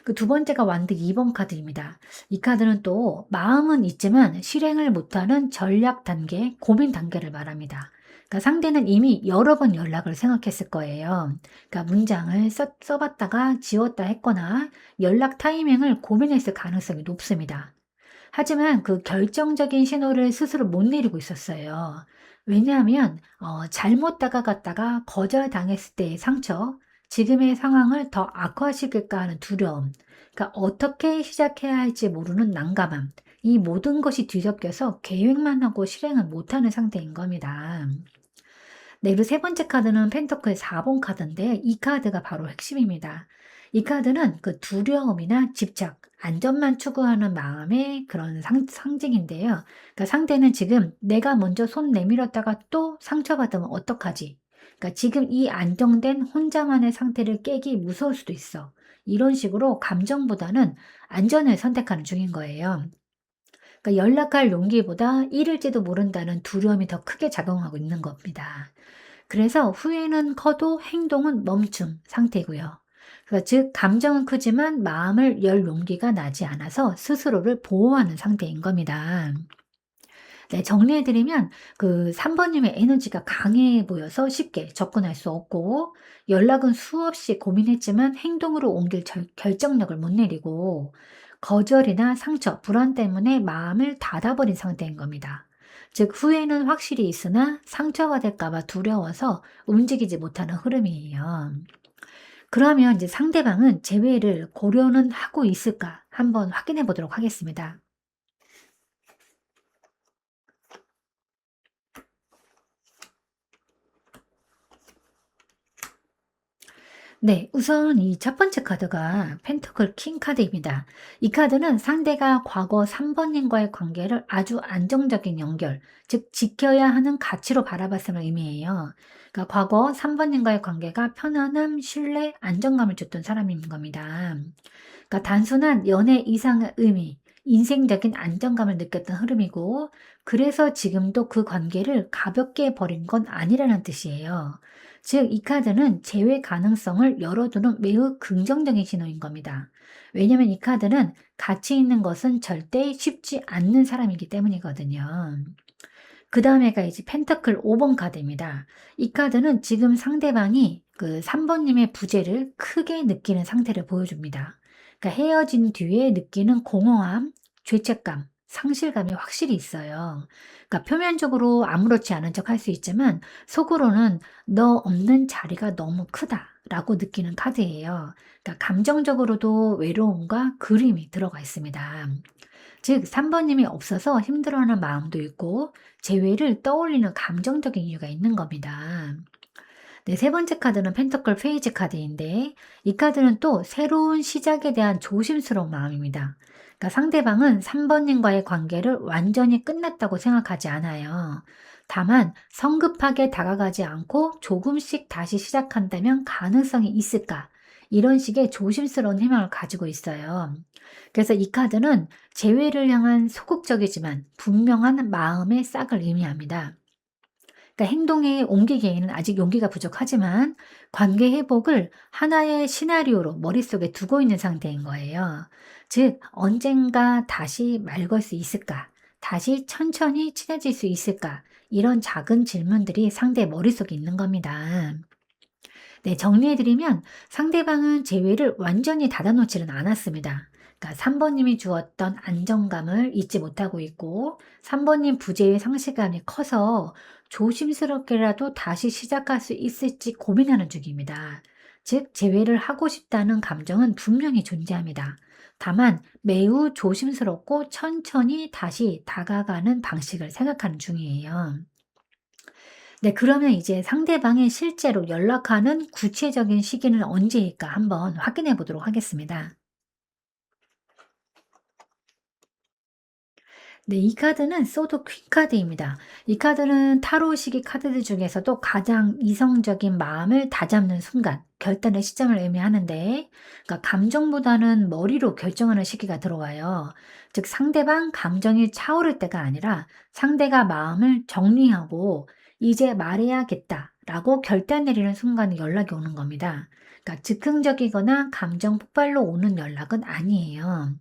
그 두 번째가 완드 2번 카드입니다. 이 카드는 또 마음은 있지만 실행을 못하는 전략 단계, 고민 단계를 말합니다. 그러니까 상대는 이미 여러 번 연락을 생각했을 거예요. 그러니까 문장을 써봤다가 지웠다 했거나 연락 타이밍을 고민했을 가능성이 높습니다. 하지만 그 결정적인 신호를 스스로 못 내리고 있었어요. 왜냐하면 잘못 다가갔다가 거절당했을 때의 상처, 지금의 상황을 더 악화시킬까 하는 두려움, 그러니까 어떻게 시작해야 할지 모르는 난감함, 이 모든 것이 뒤섞여서 계획만 하고 실행을 못하는 상태인 겁니다. 네, 그리고 세 번째 카드는 펜터클 4번 카드인데 이 카드가 바로 핵심입니다. 이 카드는 그 두려움이나 집착, 안전만 추구하는 마음의 그런 상징인데요. 그러니까 상대는 지금 내가 먼저 손 내밀었다가 또 상처받으면 어떡하지? 그러니까 지금 이 안정된 혼자만의 상태를 깨기 무서울 수도 있어. 이런 식으로 감정보다는 안전을 선택하는 중인 거예요. 그러니까 연락할 용기보다 잃을지도 모른다는 두려움이 더 크게 작용하고 있는 겁니다. 그래서 후회는 커도 행동은 멈춤 상태고요. 그러니까 즉 감정은 크지만 마음을 열 용기가 나지 않아서 스스로를 보호하는 상태인 겁니다. 네, 정리해드리면 그 3번님의 에너지가 강해 보여서 쉽게 접근할 수 없고 연락은 수없이 고민했지만 행동으로 옮길 결정력을 못 내리고 거절이나 상처, 불안 때문에 마음을 닫아버린 상태인 겁니다. 즉 후회는 확실히 있으나 상처받을까 봐 두려워서 움직이지 못하는 흐름이에요. 그러면 이제 상대방은 재회를 고려는 하고 있을까 한번 확인해 보도록 하겠습니다. 네, 우선 이 첫 번째 카드가 펜터클 킹 카드입니다. 이 카드는 상대가 과거 3번님과의 관계를 아주 안정적인 연결, 즉 지켜야 하는 가치로 바라봤음을 의미해요. 그러니까 과거 3번님과의 관계가 편안함, 신뢰, 안정감을 줬던 사람인 겁니다. 그러니까 단순한 연애 이상의 의미, 인생적인 안정감을 느꼈던 흐름이고, 그래서 지금도 그 관계를 가볍게 버린 건 아니라는 뜻이에요. 즉, 이 카드는 재회 가능성을 열어두는 매우 긍정적인 신호인 겁니다. 왜냐면 이 카드는 가치 있는 것은 절대 쉽지 않는 사람이기 때문이거든요. 그 다음에가 이제 펜터클 5번 카드입니다. 이 카드는 지금 상대방이 그 3번님의 부재를 크게 느끼는 상태를 보여줍니다. 그러니까 헤어진 뒤에 느끼는 공허함, 죄책감, 상실감이 확실히 있어요. 그러니까 표면적으로 아무렇지 않은 척 할 수 있지만 속으로는 너 없는 자리가 너무 크다라고 느끼는 카드예요. 그러니까 감정적으로도 외로움과 그림이 들어가 있습니다. 즉 3번님이 없어서 힘들어하는 마음도 있고 재회를 떠올리는 감정적인 이유가 있는 겁니다. 네, 세 번째 카드는 펜터클 페이지 카드인데 이 카드는 또 새로운 시작에 대한 조심스러운 마음입니다. 그러니까 상대방은 3번님과의 관계를 완전히 끝났다고 생각하지 않아요. 다만 성급하게 다가가지 않고 조금씩 다시 시작한다면 가능성이 있을까? 이런 식의 조심스러운 희망을 가지고 있어요. 그래서 이 카드는 재회를 향한 소극적이지만 분명한 마음의 싹을 의미합니다. 그러니까 행동에 옮기기에는 아직 용기가 부족하지만 관계 회복을 하나의 시나리오로 머릿속에 두고 있는 상태인 거예요. 즉, 언젠가 다시 말 걸 수 있을까? 다시 천천히 친해질 수 있을까? 이런 작은 질문들이 상대 머릿속에 있는 겁니다. 네, 정리해드리면 상대방은 재회를 완전히 닫아놓지는 않았습니다. 그러니까 3번님이 주었던 안정감을 잊지 못하고 있고 3번님 부재의 상실감이 커서 조심스럽게라도 다시 시작할 수 있을지 고민하는 중입니다. 즉, 재회를 하고 싶다는 감정은 분명히 존재합니다. 다만 매우 조심스럽고 천천히 다시 다가가는 방식을 생각하는 중이에요. 네, 그러면 이제 상대방이 실제로 연락하는 구체적인 시기는 언제일까 한번 확인해 보도록 하겠습니다. 네, 이 카드는 소드 퀸 카드입니다. 이 카드는 타로 시기 카드들 중에서도 가장 이성적인 마음을 다잡는 순간, 결단의 시점을 의미하는데, 그러니까 감정보다는 머리로 결정하는 시기가 들어와요. 즉, 상대방 감정이 차오를 때가 아니라 상대가 마음을 정리하고 이제 말해야겠다라고 결단 내리는 순간에 연락이 오는 겁니다. 그러니까 즉흥적이거나 감정 폭발로 오는 연락은 아니에요.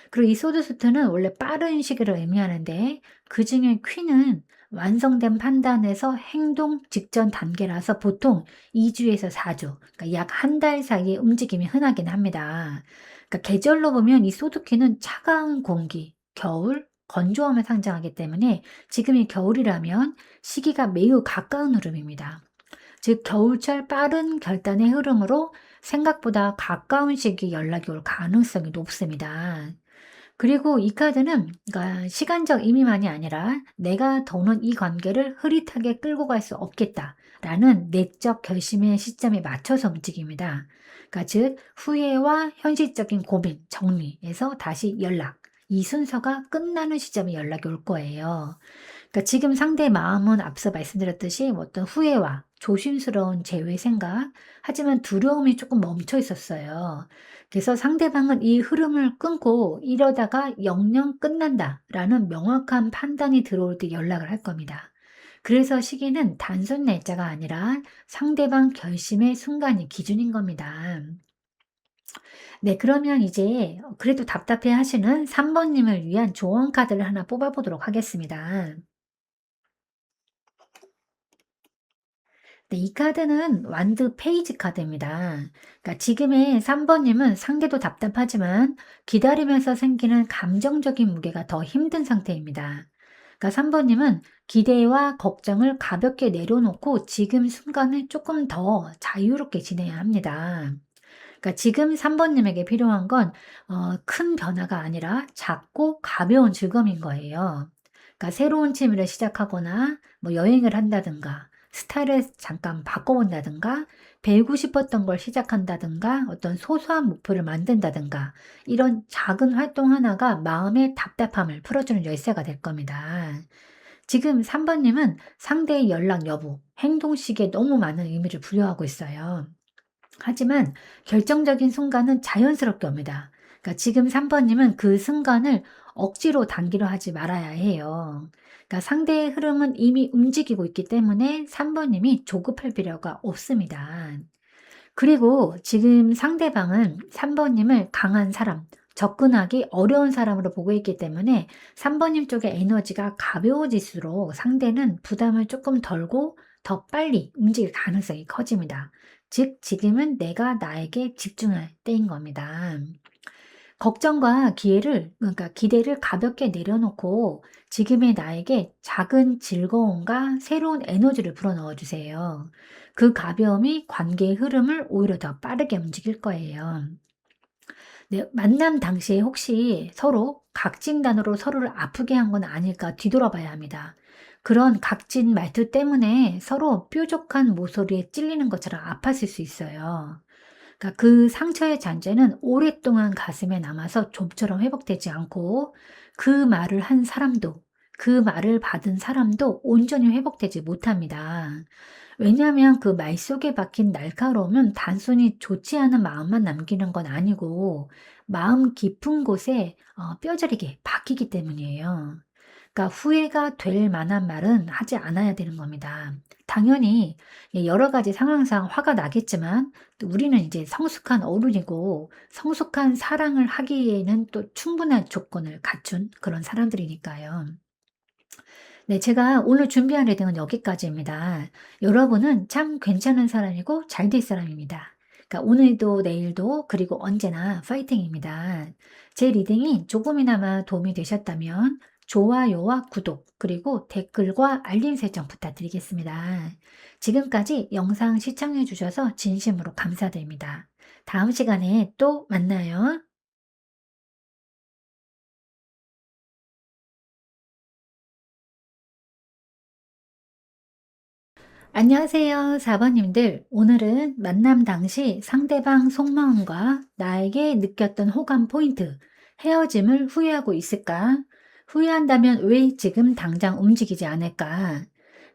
그리고 이 소드수트는 원래 빠른 시기를 의미하는데 그중에 퀸은 완성된 판단에서 행동 직전 단계라서 보통 2주에서 4주, 그러니까 약 한 달 사이에 움직임이 흔하긴 합니다. 그러니까 계절로 보면 이 소드퀸은 차가운 공기, 겨울, 건조함을 상징하기 때문에 지금이 겨울이라면 시기가 매우 가까운 흐름입니다. 즉 겨울철 빠른 결단의 흐름으로 생각보다 가까운 시기에 연락이 올 가능성이 높습니다. 그리고 이 카드는 그러니까 시간적 의미만이 아니라 '내가 더는 이 관계를 흐릿하게 끌고 갈 수 없겠다.'라는 내적 결심의 시점에 맞춰서 움직입니다. 그러니까 즉 후회와 현실적인 고민, 정리에서 다시 연락, 이 순서가 끝나는 시점에 연락이 올 거예요. 그러니까 지금 상대의 마음은 앞서 말씀드렸듯이 뭐 어떤 후회와 조심스러운 제외 생각, 하지만 두려움이 조금 멈춰 있었어요. 그래서 상대방은 이 흐름을 끊고 이러다가 영영 끝난다라는 명확한 판단이 들어올 때 연락을 할 겁니다. 그래서 시기는 단순 날짜가 아니라 상대방 결심의 순간이 기준인 겁니다. 네, 그러면 이제 그래도 답답해 하시는 3번 님을 위한 조언 카드를 하나 뽑아 보도록 하겠습니다. 네, 이 카드는 완드 페이지 카드입니다. 그러니까 지금의 3번 님은 상대도 답답하지만 기다리면서 생기는 감정적인 무게가 더 힘든 상태입니다. 그러니까 3번 님은 기대와 걱정을 가볍게 내려놓고 지금 순간을 조금 더 자유롭게 지내야 합니다. 그러니까 지금 3번 님에게 필요한 건 큰 변화가 아니라 작고 가벼운 즐거움인 거예요. 그러니까 새로운 취미를 시작하거나 뭐 여행을 한다든가 스타일을 잠깐 바꿔본다든가 배우고 싶었던 걸 시작한다든가 어떤 소소한 목표를 만든다든가 이런 작은 활동 하나가 마음의 답답함을 풀어주는 열쇠가 될 겁니다. 지금 3번 님은 상대의 연락 여부, 행동 시기에 너무 많은 의미를 부여하고 있어요. 하지만 결정적인 순간은 자연스럽게 옵니다. 그러니까 지금 3번 님은 그 순간을 억지로 단기로 하지 말아야 해요. 그러니까 상대의 흐름은 이미 움직이고 있기 때문에 3번 님이 조급할 필요가 없습니다. 그리고 지금 상대방은 3번 님을 강한 사람, 접근하기 어려운 사람으로 보고 있기 때문에 3번 님 쪽의 에너지가 가벼워질수록 상대는 부담을 조금 덜고 더 빨리 움직일 가능성이 커집니다. 즉 지금은 내가 나에게 집중할 때인 겁니다. 걱정과 기회를 그러니까 기대를 가볍게 내려놓고 지금의 나에게 작은 즐거움과 새로운 에너지를 불어넣어 주세요. 그 가벼움이 관계의 흐름을 오히려 더 빠르게 움직일 거예요. 네, 만남 당시에 혹시 서로 각진단으로 서로를 아프게 한 건 아닐까 뒤돌아봐야 합니다. 그런 각진 말투 때문에 서로 뾰족한 모서리에 찔리는 것처럼 아팠을 수 있어요. 그러니까 그 상처의 잔재는 오랫동안 가슴에 남아서 좀처럼 회복되지 않고 그 말을 한 사람도 그 말을 받은 사람도 온전히 회복되지 못합니다. 왜냐하면 그 말 속에 박힌 날카로움은 단순히 좋지 않은 마음만 남기는 건 아니고 마음 깊은 곳에 뼈저리게 박히기 때문이에요. 그러니까 후회가 될 만한 말은 하지 않아야 되는 겁니다. 당연히 여러 가지 상황상 화가 나겠지만 또 우리는 이제 성숙한 어른이고 성숙한 사랑을 하기에는 또 충분한 조건을 갖춘 그런 사람들이니까요. 네, 제가 오늘 준비한 리딩은 여기까지입니다. 여러분은 참 괜찮은 사람이고 잘 될 사람입니다. 그러니까 오늘도 내일도 그리고 언제나 파이팅입니다. 제 리딩이 조금이나마 도움이 되셨다면 좋아요와 구독 그리고 댓글과 알림 설정 부탁드리겠습니다. 지금까지 영상 시청해 주셔서 진심으로 감사드립니다. 다음 시간에 또 만나요. 안녕하세요, 4번 님들. 오늘은 만남 당시 상대방 속마음과 나에게 느꼈던 호감 포인트, 헤어짐을 후회하고 있을까? 후회한다면 왜 지금 당장 움직이지 않을까?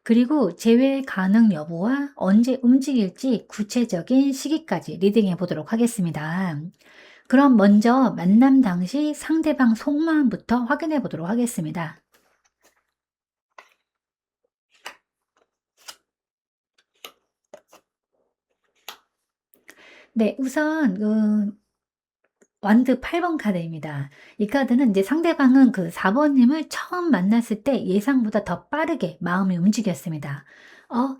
그리고 재회 가능 여부와 언제 움직일지 구체적인 시기까지 리딩해 보도록 하겠습니다. 그럼 먼저 만남 당시 상대방 속마음부터 확인해 보도록 하겠습니다. 네, 우선 완드 8번 카드입니다. 이 카드는 이제 상대방은 그 4번 님을 처음 만났을 때 예상보다 더 빠르게 마음이 움직였습니다.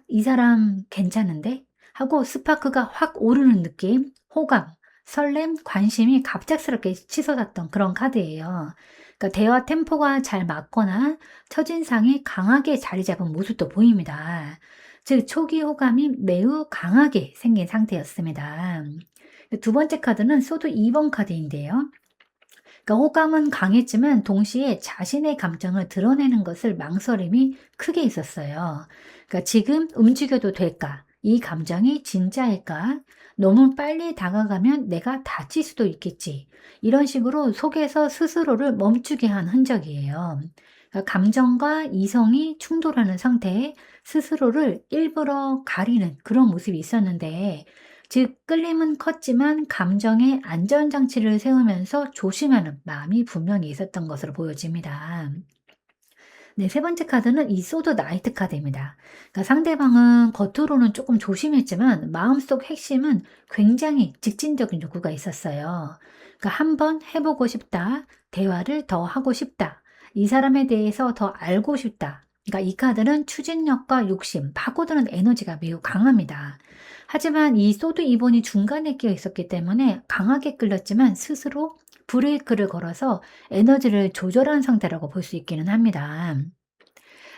이 사람 괜찮은데? 하고 스파크가 확 오르는 느낌, 호감, 설렘, 관심이 갑작스럽게 치솟았던 그런 카드예요. 그러니까 대화 템포가 잘 맞거나 첫인상이 강하게 자리 잡은 모습도 보입니다. 즉 초기 호감이 매우 강하게 생긴 상태였습니다. 두 번째 카드는 소드 2번 카드인데요. 그러니까 호감은 강했지만 동시에 자신의 감정을 드러내는 것을 망설임이 크게 있었어요. 그러니까 지금 움직여도 될까? 이 감정이 진짜일까? 너무 빨리 다가가면 내가 다칠 수도 있겠지. 이런 식으로 속에서 스스로를 멈추게 한 흔적이에요. 그러니까 감정과 이성이 충돌하는 상태에 스스로를 일부러 가리는 그런 모습이 있었는데, 즉 끌림은 컸지만 감정의 안전장치를 세우면서 조심하는 마음이 분명히 있었던 것으로 보여집니다. 네, 세 번째 카드는 이 소드 나이트 카드입니다. 그러니까 상대방은 겉으로는 조금 조심했지만 마음속 핵심은 굉장히 직진적인 욕구가 있었어요. 그러니까 한번 해보고 싶다, 대화를 더 하고 싶다, 이 사람에 대해서 더 알고 싶다. 그러니까 이 카드는 추진력과 욕심, 파고드는 에너지가 매우 강합니다. 하지만 이 소드 2번이 중간에 끼어 있었기 때문에 강하게 끌렸지만 스스로 브레이크를 걸어서 에너지를 조절한 상태라고 볼 수 있기는 합니다.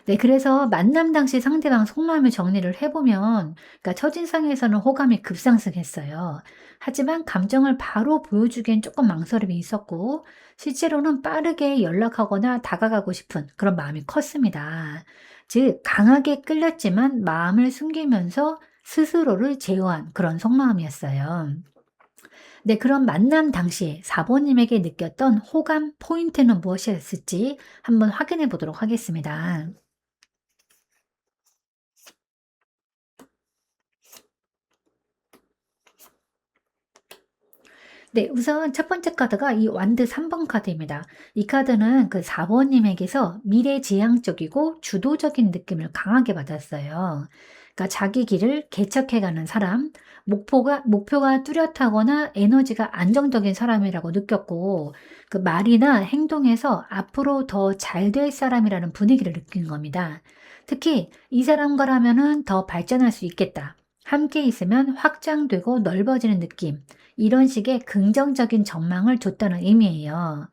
네, 그래서 만남 당시 상대방 속마음을 정리를 해보면, 그러니까 첫인상에서는 호감이 급상승했어요. 하지만 감정을 바로 보여주기엔 조금 망설임이 있었고, 실제로는 빠르게 연락하거나 다가가고 싶은 그런 마음이 컸습니다. 즉, 강하게 끌렸지만 마음을 숨기면서 스스로를 제어한 그런 속마음이었어요. 네, 그럼 만남 당시에 4번님에게 느꼈던 호감 포인트는 무엇이었을지 한번 확인해 보도록 하겠습니다. 네, 우선 첫 번째 카드가 이 완드 3번 카드입니다. 이 카드는 그 4번님에게서 미래지향적이고 주도적인 느낌을 강하게 받았어요. 그러니까 자기 길을 개척해가는 사람, 목표가 뚜렷하거나 에너지가 안정적인 사람이라고 느꼈고, 그 말이나 행동에서 앞으로 더 잘 될 사람이라는 분위기를 느낀 겁니다. 특히 이 사람과라면은 더 발전할 수 있겠다. 함께 있으면 확장되고 넓어지는 느낌. 이런 식의 긍정적인 전망을 줬다는 의미예요.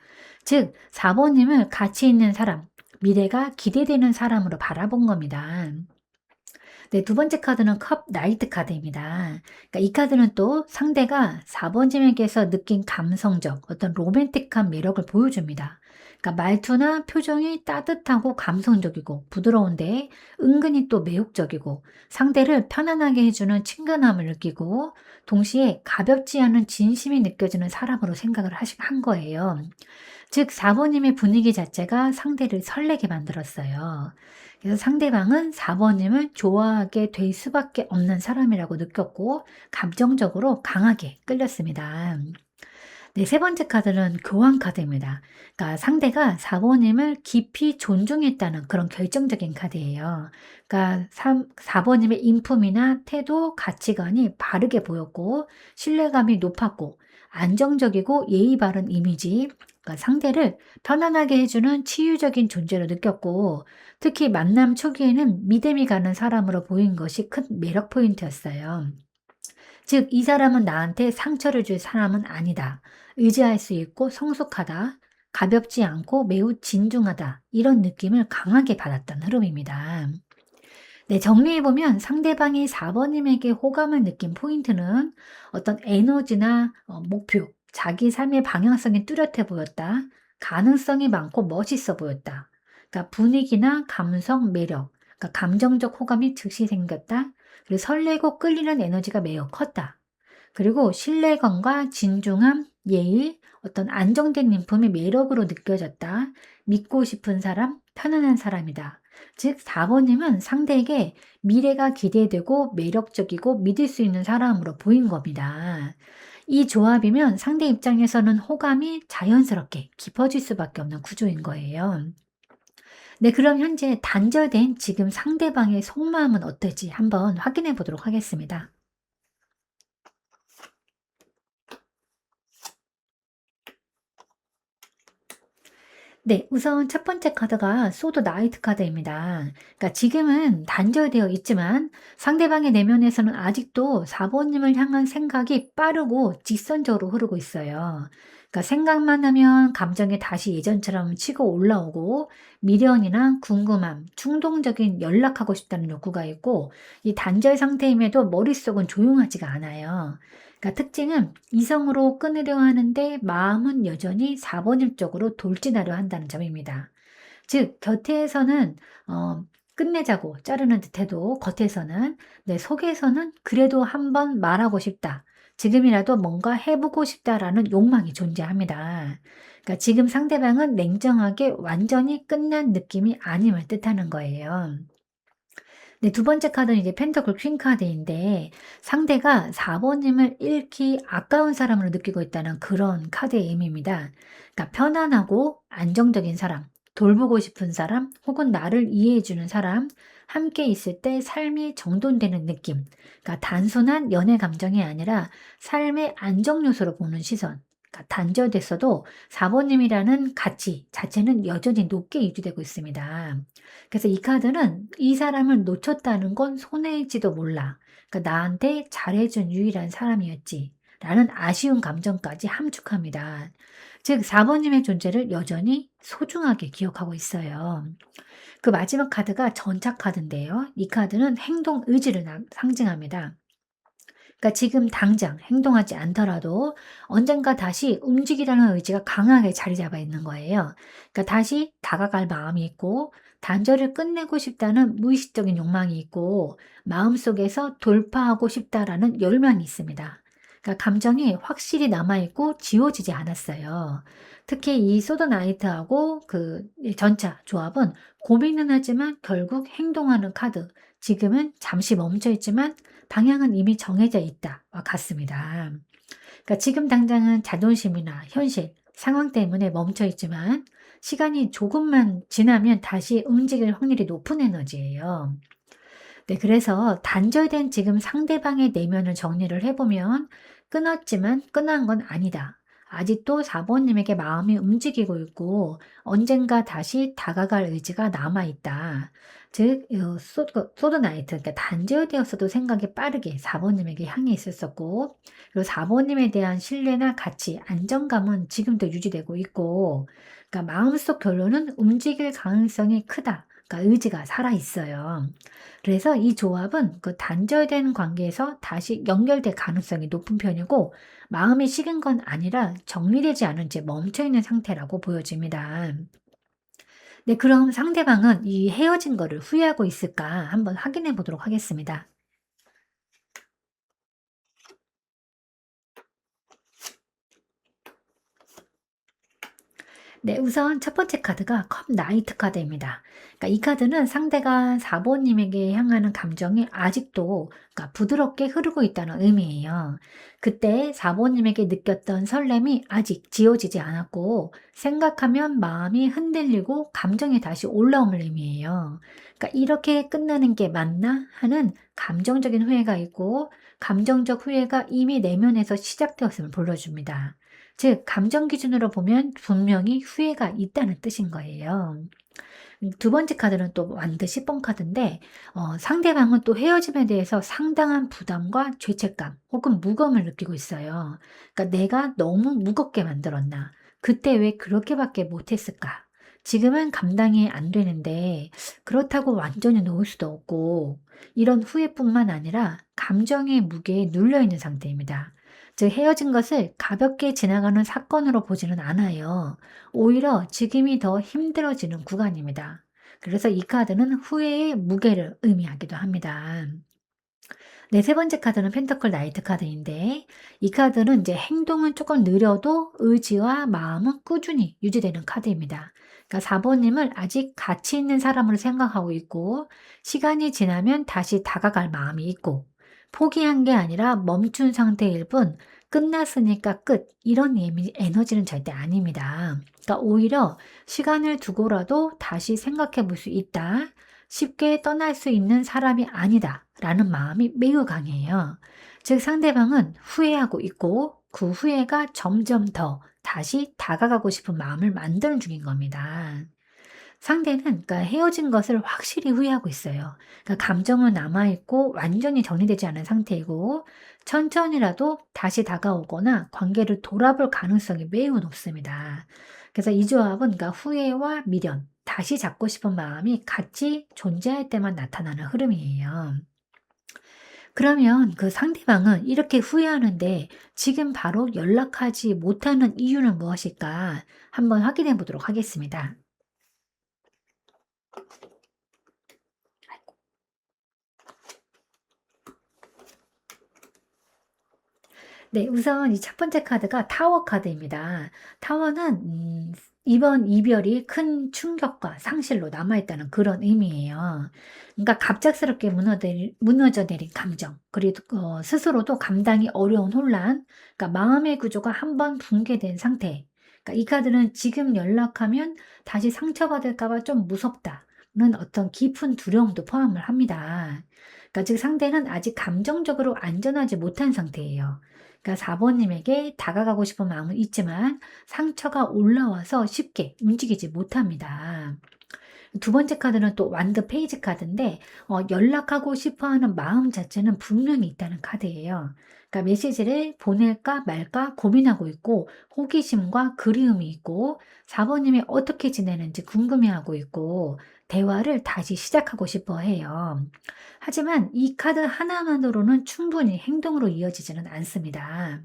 즉, 4번님을 가치 있는 사람, 미래가 기대되는 사람으로 바라본 겁니다. 네, 두 번째 카드는 컵 나이트 카드입니다. 그러니까 이 카드는 또 상대가 4번님에게서 느낀 감성적 어떤 로맨틱한 매력을 보여줍니다. 그러니까 말투나 표정이 따뜻하고 감성적이고 부드러운데 은근히 또 매혹적이고 상대를 편안하게 해주는 친근함을 느끼고 동시에 가볍지 않은 진심이 느껴지는 사람으로 생각을 한 거예요. 즉, 4번님의 분위기 자체가 상대를 설레게 만들었어요. 그래서 상대방은 4번님을 좋아하게 될 수밖에 없는 사람이라고 느꼈고, 감정적으로 강하게 끌렸습니다. 네, 세 번째 카드는 교환 카드입니다. 그러니까 상대가 4번님을 깊이 존중했다는 그런 결정적인 카드예요. 그러니까 4번님의 인품이나 태도, 가치관이 바르게 보였고, 신뢰감이 높았고, 안정적이고 예의 바른 이미지, 그러니까 상대를 편안하게 해주는 치유적인 존재로 느꼈고, 특히 만남 초기에는 믿음이 가는 사람으로 보인 것이 큰 매력 포인트였어요. 즉, 이 사람은 나한테 상처를 줄 사람은 아니다. 의지할 수 있고 성숙하다. 가볍지 않고 매우 진중하다. 이런 느낌을 강하게 받았던 흐름입니다. 네, 정리해보면 상대방이 4번님에게 호감을 느낀 포인트는 어떤 에너지나 목표, 자기 삶의 방향성이 뚜렷해 보였다. 가능성이 많고 멋있어 보였다. 그러니까 분위기나 감성, 매력, 그러니까 감정적 호감이 즉시 생겼다. 그리고 설레고 끌리는 에너지가 매우 컸다. 그리고 신뢰감과 진중함, 예의, 어떤 안정된 인품이 매력으로 느껴졌다. 믿고 싶은 사람, 편안한 사람이다. 즉, 4번님은 상대에게 미래가 기대되고 매력적이고 믿을 수 있는 사람으로 보인 겁니다. 이 조합이면 상대 입장에서는 호감이 자연스럽게 깊어질 수밖에 없는 구조인 거예요. 네, 그럼 현재 단절된 지금 상대방의 속마음은 어떨지 한번 확인해 보도록 하겠습니다. 네, 우선 첫 번째 카드가 소드 나이트 카드입니다. 그러니까 지금은 단절되어 있지만 상대방의 내면에서는 아직도 4번님을 향한 생각이 빠르고 직선적으로 흐르고 있어요. 그러니까 생각만 하면 감정이 다시 예전처럼 치고 올라오고 미련이나 궁금함, 충동적인 연락하고 싶다는 욕구가 있고 이 단절 상태임에도 머릿속은 조용하지가 않아요. 그러니까 특징은 이성으로 끊으려 하는데 마음은 여전히 4번님 쪽으로 돌진하려 한다는 점입니다. 즉 곁에서는 끝내자고 자르는 듯해도 겉에서는 내 속에서는 그래도 한번 말하고 싶다. 지금이라도 뭔가 해보고 싶다라는 욕망이 존재합니다. 그러니까 지금 상대방은 냉정하게 완전히 끝난 느낌이 아님을 뜻하는 거예요. 네, 두 번째 카드는 이제 펜터클 퀸 카드인데 상대가 4번님을 잃기 아까운 사람으로 느끼고 있다는 그런 카드의 의미입니다. 그러니까 편안하고 안정적인 사람, 돌보고 싶은 사람, 혹은 나를 이해해 주는 사람, 함께 있을 때 삶이 정돈되는 느낌. 그러니까 단순한 연애 감정이 아니라 삶의 안정 요소로 보는 시선. 그러니까 단절됐어도 4번님이라는 가치 자체는 여전히 높게 유지되고 있습니다. 그래서 이 카드는 이 사람을 놓쳤다는 건 손해일지도 몰라. 그러니까 나한테 잘해준 유일한 사람이었지. 라는 아쉬운 감정까지 함축합니다. 즉, 4번님의 존재를 여전히 소중하게 기억하고 있어요. 그 마지막 카드가 전차 카드인데요. 이 카드는 행동 의지를 상징합니다. 그러니까 지금 당장 행동하지 않더라도 언젠가 다시 움직이라는 의지가 강하게 자리 잡아 있는 거예요. 그러니까 다시 다가갈 마음이 있고 단절을 끝내고 싶다는 무의식적인 욕망이 있고 마음속에서 돌파하고 싶다라는 열망이 있습니다. 그러니까 감정이 확실히 남아있고 지워지지 않았어요. 특히 이 소드나이트하고 그 전차 조합은 고민은 하지만 결국 행동하는 카드. 지금은 잠시 멈춰 있지만 방향은 이미 정해져 있다와 같습니다. 그러니까 지금 당장은 자존심이나 현실, 상황 때문에 멈춰 있지만 시간이 조금만 지나면 다시 움직일 확률이 높은 에너지예요. 네, 그래서 단절된 지금 상대방의 내면을 정리를 해보면 끊었지만 끝난 건 아니다. 아직도 4번님에게 마음이 움직이고 있고 언젠가 다시 다가갈 의지가 남아있다. 즉, 소드나이트, 그러니까 단절되었어도 생각이 빠르게 4번님에게 향해 있었었고, 그리고 4번님에 대한 신뢰나 가치, 안정감은 지금도 유지되고 있고, 그러니까 마음속 결론은 움직일 가능성이 크다. 그러니까 의지가 살아있어요. 그래서 이 조합은 그 단절된 관계에서 다시 연결될 가능성이 높은 편이고 마음이 식은 건 아니라 정리되지 않은 채 멈춰 있는 상태라고 보여집니다. 네, 그럼 상대방은 이 헤어진 거를 후회하고 있을까 한번 확인해 보도록 하겠습니다. 네, 우선 첫 번째 카드가 컵 나이트 카드입니다. 그러니까 이 카드는 상대가 4번님에게 향하는 감정이 아직도 그러니까 부드럽게 흐르고 있다는 의미예요. 그때 4번님에게 느꼈던 설렘이 아직 지워지지 않았고 생각하면 마음이 흔들리고 감정이 다시 올라옴을 의미해요. 그러니까 이렇게 끝나는 게 맞나 하는 감정적인 후회가 있고 감정적 후회가 이미 내면에서 시작되었음을 불러줍니다. 즉 감정 기준으로 보면 분명히 후회가 있다는 뜻인 거예요. 두 번째 카드는 또 완드 10번 카드인데 상대방은 또 헤어짐에 대해서 상당한 부담과 죄책감 혹은 무거움을 느끼고 있어요. 그러니까 '내가 너무 무겁게 만들었나? 그때 왜 그렇게밖에 못했을까? 지금은 감당이 안 되는데 그렇다고 완전히 놓을 수도 없고.' 이런 후회뿐만 아니라 감정의 무게에 눌려 있는 상태입니다. 즉 헤어진 것을 가볍게 지나가는 사건으로 보지는 않아요. 오히려 지금이 더 힘들어지는 구간입니다. 그래서 이 카드는 후회의 무게를 의미하기도 합니다. 네, 세 번째 카드는 펜터클 나이트 카드인데 이 카드는 이제 행동은 조금 느려도 의지와 마음은 꾸준히 유지되는 카드입니다. 그러니까 4번님을 아직 가치 있는 사람으로 생각하고 있고 시간이 지나면 다시 다가갈 마음이 있고 포기한 게 아니라 멈춘 상태일 뿐 끝났으니까 끝 이런 에너지는 절대 아닙니다. 그러니까 오히려 시간을 두고라도 다시 생각해 볼 수 있다. 쉽게 떠날 수 있는 사람이 아니다. 라는 마음이 매우 강해요. 즉, 상대방은 후회하고 있고 그 후회가 점점 더 다시 다가가고 싶은 마음을 만드는 중인 겁니다. 상대는 그러니까 헤어진 것을 확실히 후회하고 있어요. 그러니까 감정은 남아있고 완전히 정리되지 않은 상태이고 천천히라도 다시 다가오거나 관계를 돌아볼 가능성이 매우 높습니다. 그래서 이 조합은 그러니까 후회와 미련, 다시 잡고 싶은 마음이 같이 존재할 때만 나타나는 흐름이에요. 그러면 그 상대방은 이렇게 후회하는데 지금 바로 연락하지 못하는 이유는 무엇일까? 한번 확인해 보도록 하겠습니다. 네. 우선 이 첫 번째 카드가 타워 카드입니다. 타워는 이번 이별이 큰 충격과 상실로 남아 있다는 그런 의미예요. 그러니까 갑작스럽게 무너져 내린 감정, 그리고 스스로도 감당이 어려운 혼란, 그러니까 마음의 구조가 한번 붕괴된 상태. 그러니까 이 카드는 지금 연락하면 다시 상처받을까 봐 좀 무섭다는 어떤 깊은 두려움도 포함을 합니다. 그러니까 즉 상대는 아직 감정적으로 안전하지 못한 상태예요. 그러니까 4 번님에게 다가가고 싶은 마음은 있지만 상처가 올라와서 쉽게 움직이지 못합니다. 두 번째 카드는 또 완드 페이지 카드인데 연락하고 싶어 하는 마음 자체는 분명히 있다는 카드예요. 그러니까 메시지를 보낼까 말까 고민하고 있고 호기심과 그리움이 있고 4 번님이 어떻게 지내는지 궁금해하고 있고 대화를 다시 시작하고 싶어 해요. 하지만 이 카드 하나만으로는 충분히 행동으로 이어지지는 않습니다.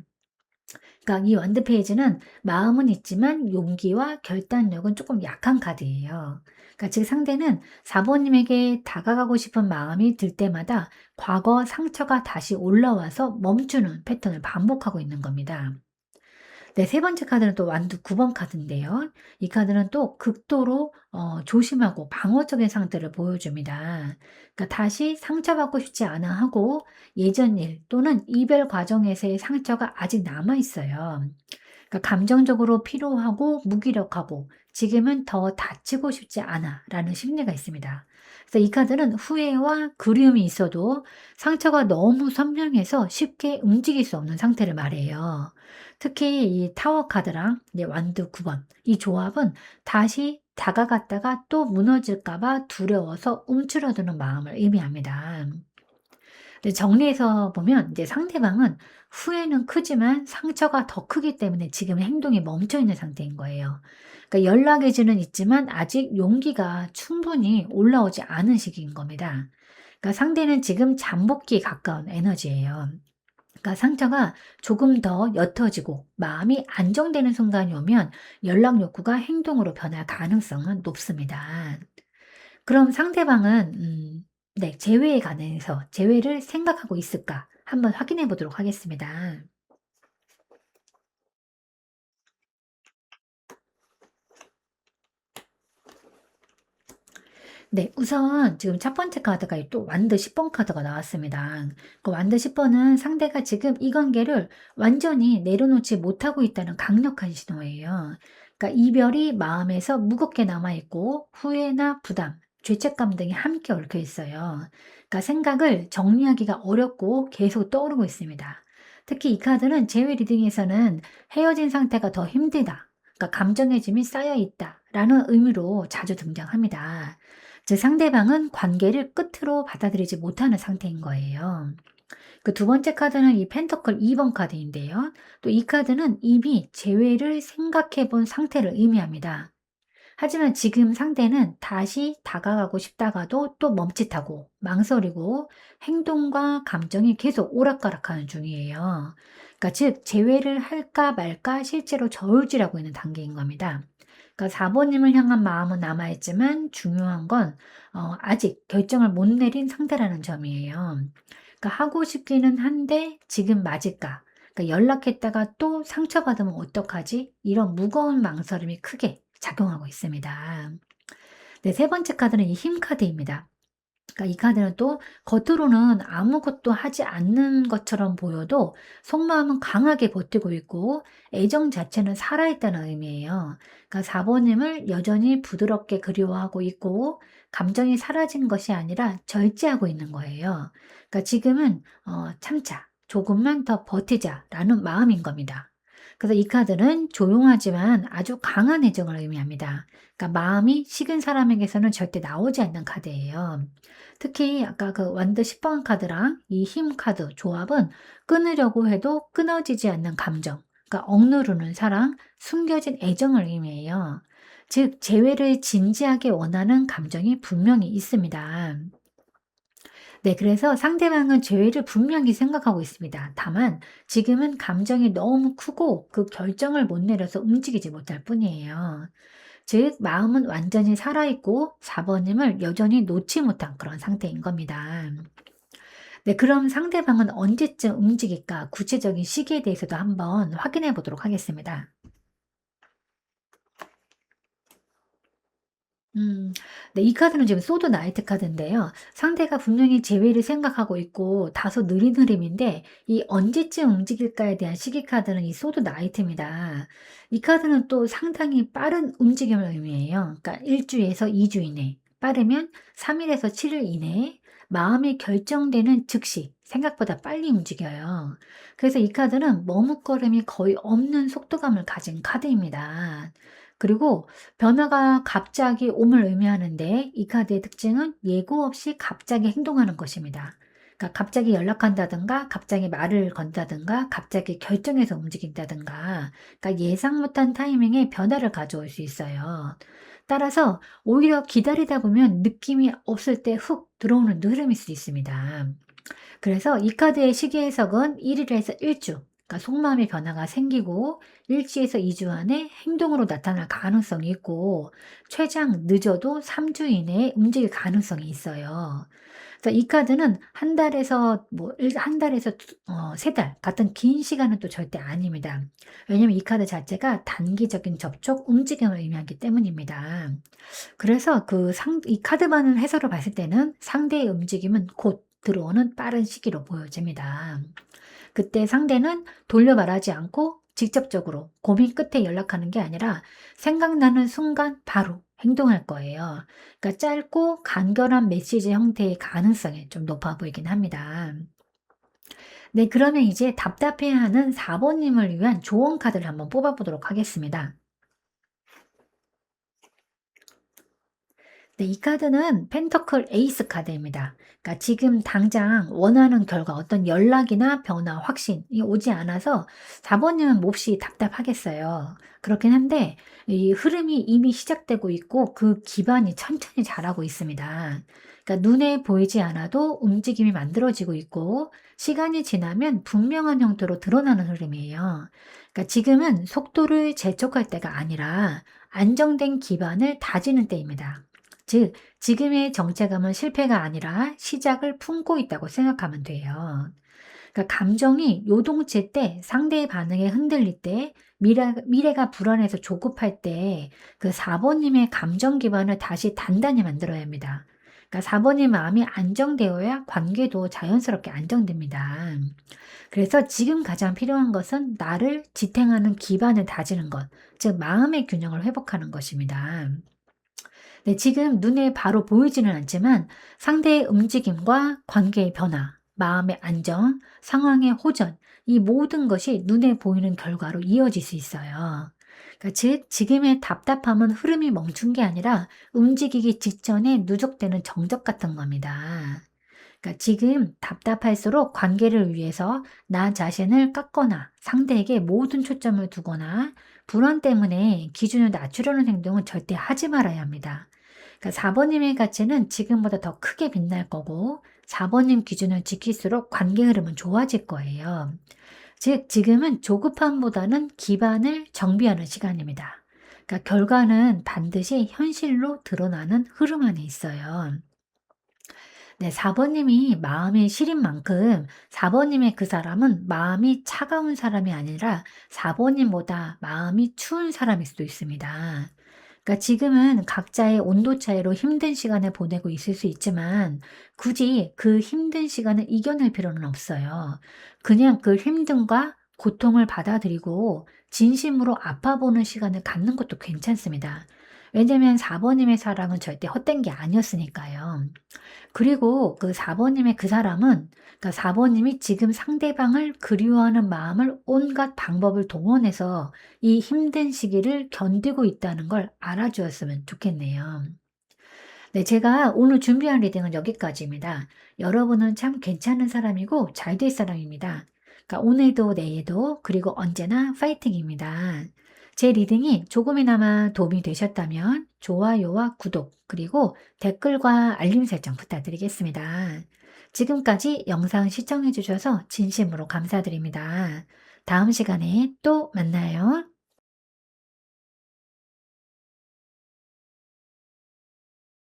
그러니까 이 완드 페이지는 마음은 있지만 용기와 결단력은 조금 약한 카드예요. 그러니까 즉 상대는 4 번님에게 다가가고 싶은 마음이 들 때마다 과거 상처가 다시 올라와서 멈추는 패턴을 반복하고 있는 겁니다. 네, 세 번째 카드는 또 완두 9번 카드인데요. 이 카드는 또 극도로 조심하고 방어적인 상태를 보여줍니다. 그러니까 다시 상처받고 싶지 않아 하고 예전 일 또는 이별 과정에서의 상처가 아직 남아 있어요. 그러니까 감정적으로 피로하고 무기력하고 지금은 더 다치고 싶지 않아라는 심리가 있습니다. 그래서 이 카드는 후회와 그리움이 있어도 상처가 너무 선명해서 쉽게 움직일 수 없는 상태를 말해요. 특히 이 타워 카드랑 이제 완드 9번 이 조합은 다시 다가갔다가 또 무너질까 봐 두려워서 움츠러드는 마음을 의미합니다. 네, 정리해서 보면 이제 상대방은 후회는 크지만 상처가 더 크기 때문에 지금 행동이 멈춰 있는 상태인 거예요. 그러니까 연락의 질은 있지만 아직 용기가 충분히 올라오지 않은 시기인 겁니다. 그러니까 상대는 지금 잠복기에 가까운 에너지예요. 그러니까 상처가 조금 더 옅어지고 마음이 안정되는 순간이 오면 연락 욕구가 행동으로 변할 가능성은 높습니다. 그럼 상대방은 네, 재회에 관해서 재회를 생각하고 있을까 한번 확인해 보도록 하겠습니다. 네. 우선 지금 첫 번째 카드가 또 완드 10번 카드가 나왔습니다. 그 완드 10 번은 상대가 지금 이 관계를 완전히 내려놓지 못하고 있다는 강력한 신호예요. 그러니까 이별이 마음에서 무겁게 남아 있고 후회나 부담, 죄책감 등이 함께 얽혀 있어요. 그러니까 생각을 정리하기가 어렵고 계속 떠오르고 있습니다. 특히 이 카드는 재회 리딩에서는 헤어진 상태가 더 힘들다. 그러니까 감정의 짐이 쌓여 있다라는 의미로 자주 등장합니다. 즉 상대방은 관계를 끝으로 받아들이지 못하는 상태인 거예요. 그 두 번째 카드는 이 펜터클 2번 카드인데요. 또 이 카드는 이미 재회를 생각해 본 상태를 의미합니다. 하지만 지금 상대는 다시 다가가고 싶다가도 또 멈칫하고 망설이고 행동과 감정이 계속 오락가락하는 중이에요. 그러니까 즉 재회를 할까 말까 실제로 저울질하고 있는 단계인 겁니다. 그러니까 4 번님을 향한 마음은 남아있지만 중요한 건 아직 결정을 못 내린 상태라는 점이에요. 그러니까 하고 싶기는 한데 지금 맞을까? 그러니까 연락했다가 또 상처받으면 어떡하지? 이런 무거운 망설임이 크게 작용하고 있습니다. 네, 세 번째 카드는 이 힘 카드입니다. 그러니까 이 카드는 또 겉으로는 아무것도 하지 않는 것처럼 보여도 속마음은 강하게 버티고 있고 애정 자체는 살아있다는 의미예요. 그러니까 4번님을 여전히 부드럽게 그리워하고 있고 감정이 사라진 것이 아니라 절제하고 있는 거예요. 그러니까 지금은 참자, 조금만 더 버티자라는 마음인 겁니다. 그래서 이 카드는 조용하지만 아주 강한 애정을 의미합니다. 그러니까 마음이 식은 사람에게서는 절대 나오지 않는 카드예요. 특히 아까 그 완드 10번 카드랑 이 힘 카드 조합은 끊으려고 해도 끊어지지 않는 감정, 그러니까 억누르는 사랑, 숨겨진 애정을 의미해요. 즉, 재회를 진지하게 원하는 감정이 분명히 있습니다. 네, 그래서 상대방은 죄를 분명히 생각하고 있습니다. 다만 지금은 감정이 너무 크고 그 결정을 못 내려서 움직이지 못할 뿐이에요. 즉, 마음은 완전히 살아있고 4번님을 여전히 놓지 못한 그런 상태인 겁니다. 네, 그럼 상대방은 언제쯤 움직일까? 구체적인 시기에 대해서도 한번 확인해 보도록 하겠습니다. 네, 이 카드는 지금 소드 나이트 카드인데요. 상대가 분명히 재회를 생각하고 있고 다소 느린 흐름인데 이 언제쯤 움직일까에 대한 시기 카드는 이 소드 나이트입니다. 이 카드는 또 상당히 빠른 움직임을 의미해요. 그러니까 1주에서 2주 이내, 빠르면 3일에서 7일 이내에 마음이 결정되는 즉시 생각보다 빨리 움직여요. 그래서 이 카드는 머뭇거림이 거의 없는 속도감을 가진 카드입니다. 그리고 변화가 갑자기 옴을 의미하는데 이 카드의 특징은 예고 없이 갑자기 행동하는 것입니다. 그러니까 갑자기 연락한다든가 갑자기 말을 건다든가 갑자기 결정해서 움직인다든가 그러니까 예상 못한 타이밍에 변화를 가져올 수 있어요. 따라서 오히려 기다리다 보면 느낌이 없을 때 훅 들어오는 흐름일 수 있습니다. 그래서 이 카드의 시기 해석은 1일에서 1주, 그러니까 속마음의 변화가 생기고 일주에서 2주 안에 행동으로 나타날 가능성이 있고 최장 늦어도 3주 이내에 움직일 가능성이 있어요. 그래서 이 카드는 한 달에서 한 달에서 3달 같은 긴 시간은 또 절대 아닙니다. 왜냐면 이 카드 자체가 단기적인 접촉, 움직임을 의미하기 때문입니다. 그래서 이 카드만을 해석을 봤을 때는 상대의 움직임은 곧 들어오는 빠른 시기로 보여집니다. 그때 상대는 돌려 말하지 않고 직접적으로 고민 끝에 연락하는 게 아니라 생각나는 순간 바로 행동할 거예요. 그러니까 짧고 간결한 메시지 형태의 가능성이 좀 높아 보이긴 합니다. 네, 그러면 이제 답답해하는 4번님을 위한 조언 카드를 한번 뽑아보도록 하겠습니다. 네, 이 카드는 펜터클 에이스 카드입니다. 그러니까 지금 당장 원하는 결과, 어떤 연락이나 변화, 확신이 오지 않아서 4번님은 몹시 답답하겠어요. 그렇긴 한데 이 흐름이 이미 시작되고 있고 그 기반이 천천히 자라고 있습니다. 그러니까 눈에 보이지 않아도 움직임이 만들어지고 있고 시간이 지나면 분명한 형태로 드러나는 흐름이에요. 그러니까 지금은 속도를 재촉할 때가 아니라 안정된 기반을 다지는 때입니다. 즉, 지금의 정체감은 실패가 아니라 시작을 품고 있다고 생각하면 돼요. 그러니까 감정이 요동칠 때, 상대의 반응에 흔들릴 때, 미래가 불안해서 조급할 때, 그 4번님의 감정 기반을 다시 단단히 만들어야 합니다. 그러니까 4번님 마음이 안정되어야 관계도 자연스럽게 안정됩니다. 그래서 지금 가장 필요한 것은 나를 지탱하는 기반을 다지는 것, 즉, 마음의 균형을 회복하는 것입니다. 네, 지금 눈에 바로 보이지는 않지만 상대의 움직임과 관계의 변화, 마음의 안정, 상황의 호전, 이 모든 것이 눈에 보이는 결과로 이어질 수 있어요. 그러니까 즉, 지금의 답답함은 흐름이 멈춘 게 아니라 움직이기 직전에 누적되는 정적 같은 겁니다. 그러니까 지금 답답할수록 관계를 위해서 나 자신을 깎거나 상대에게 모든 초점을 두거나 불안 때문에 기준을 낮추려는 행동은 절대 하지 말아야 합니다. 그러니까 4번님의 가치는 지금보다 더 크게 빛날 거고 4번님 기준을 지킬수록 관계 흐름은 좋아질 거예요. 즉, 지금은 조급함보다는 기반을 정비하는 시간입니다. 그러니까 결과는 반드시 현실로 드러나는 흐름 안에 있어요. 네, 4번님이 마음이 시린 만큼 4번님의 그 사람은 마음이 차가운 사람이 아니라 4번님보다 마음이 추운 사람일 수도 있습니다. 그러니까 지금은 각자의 온도 차이로 힘든 시간을 보내고 있을 수 있지만 굳이 그 힘든 시간을 이겨낼 필요는 없어요. 그냥 그 힘듦과 고통을 받아들이고 진심으로 아파보는 시간을 갖는 것도 괜찮습니다. 왜냐면 4 번님의 사랑은 절대 헛된 게 아니었으니까요. 그리고 그 4 번님의 그 사람은, 그러니까 4 번님이 지금 상대방을 그리워하는 마음을 온갖 방법을 동원해서 이 힘든 시기를 견디고 있다는 걸 알아주었으면 좋겠네요. 네, 제가 오늘 준비한 리딩은 여기까지입니다. 여러분은 참 괜찮은 사람이고 잘 될 사람입니다. 그러니까 오늘도 내일도 그리고 언제나 파이팅입니다. 제 리딩이 조금이나마 도움이 되셨다면 좋아요와 구독 그리고 댓글과 알림 설정 부탁드리겠습니다. 지금까지 영상 시청해 주셔서 진심으로 감사드립니다. 다음 시간에 또 만나요.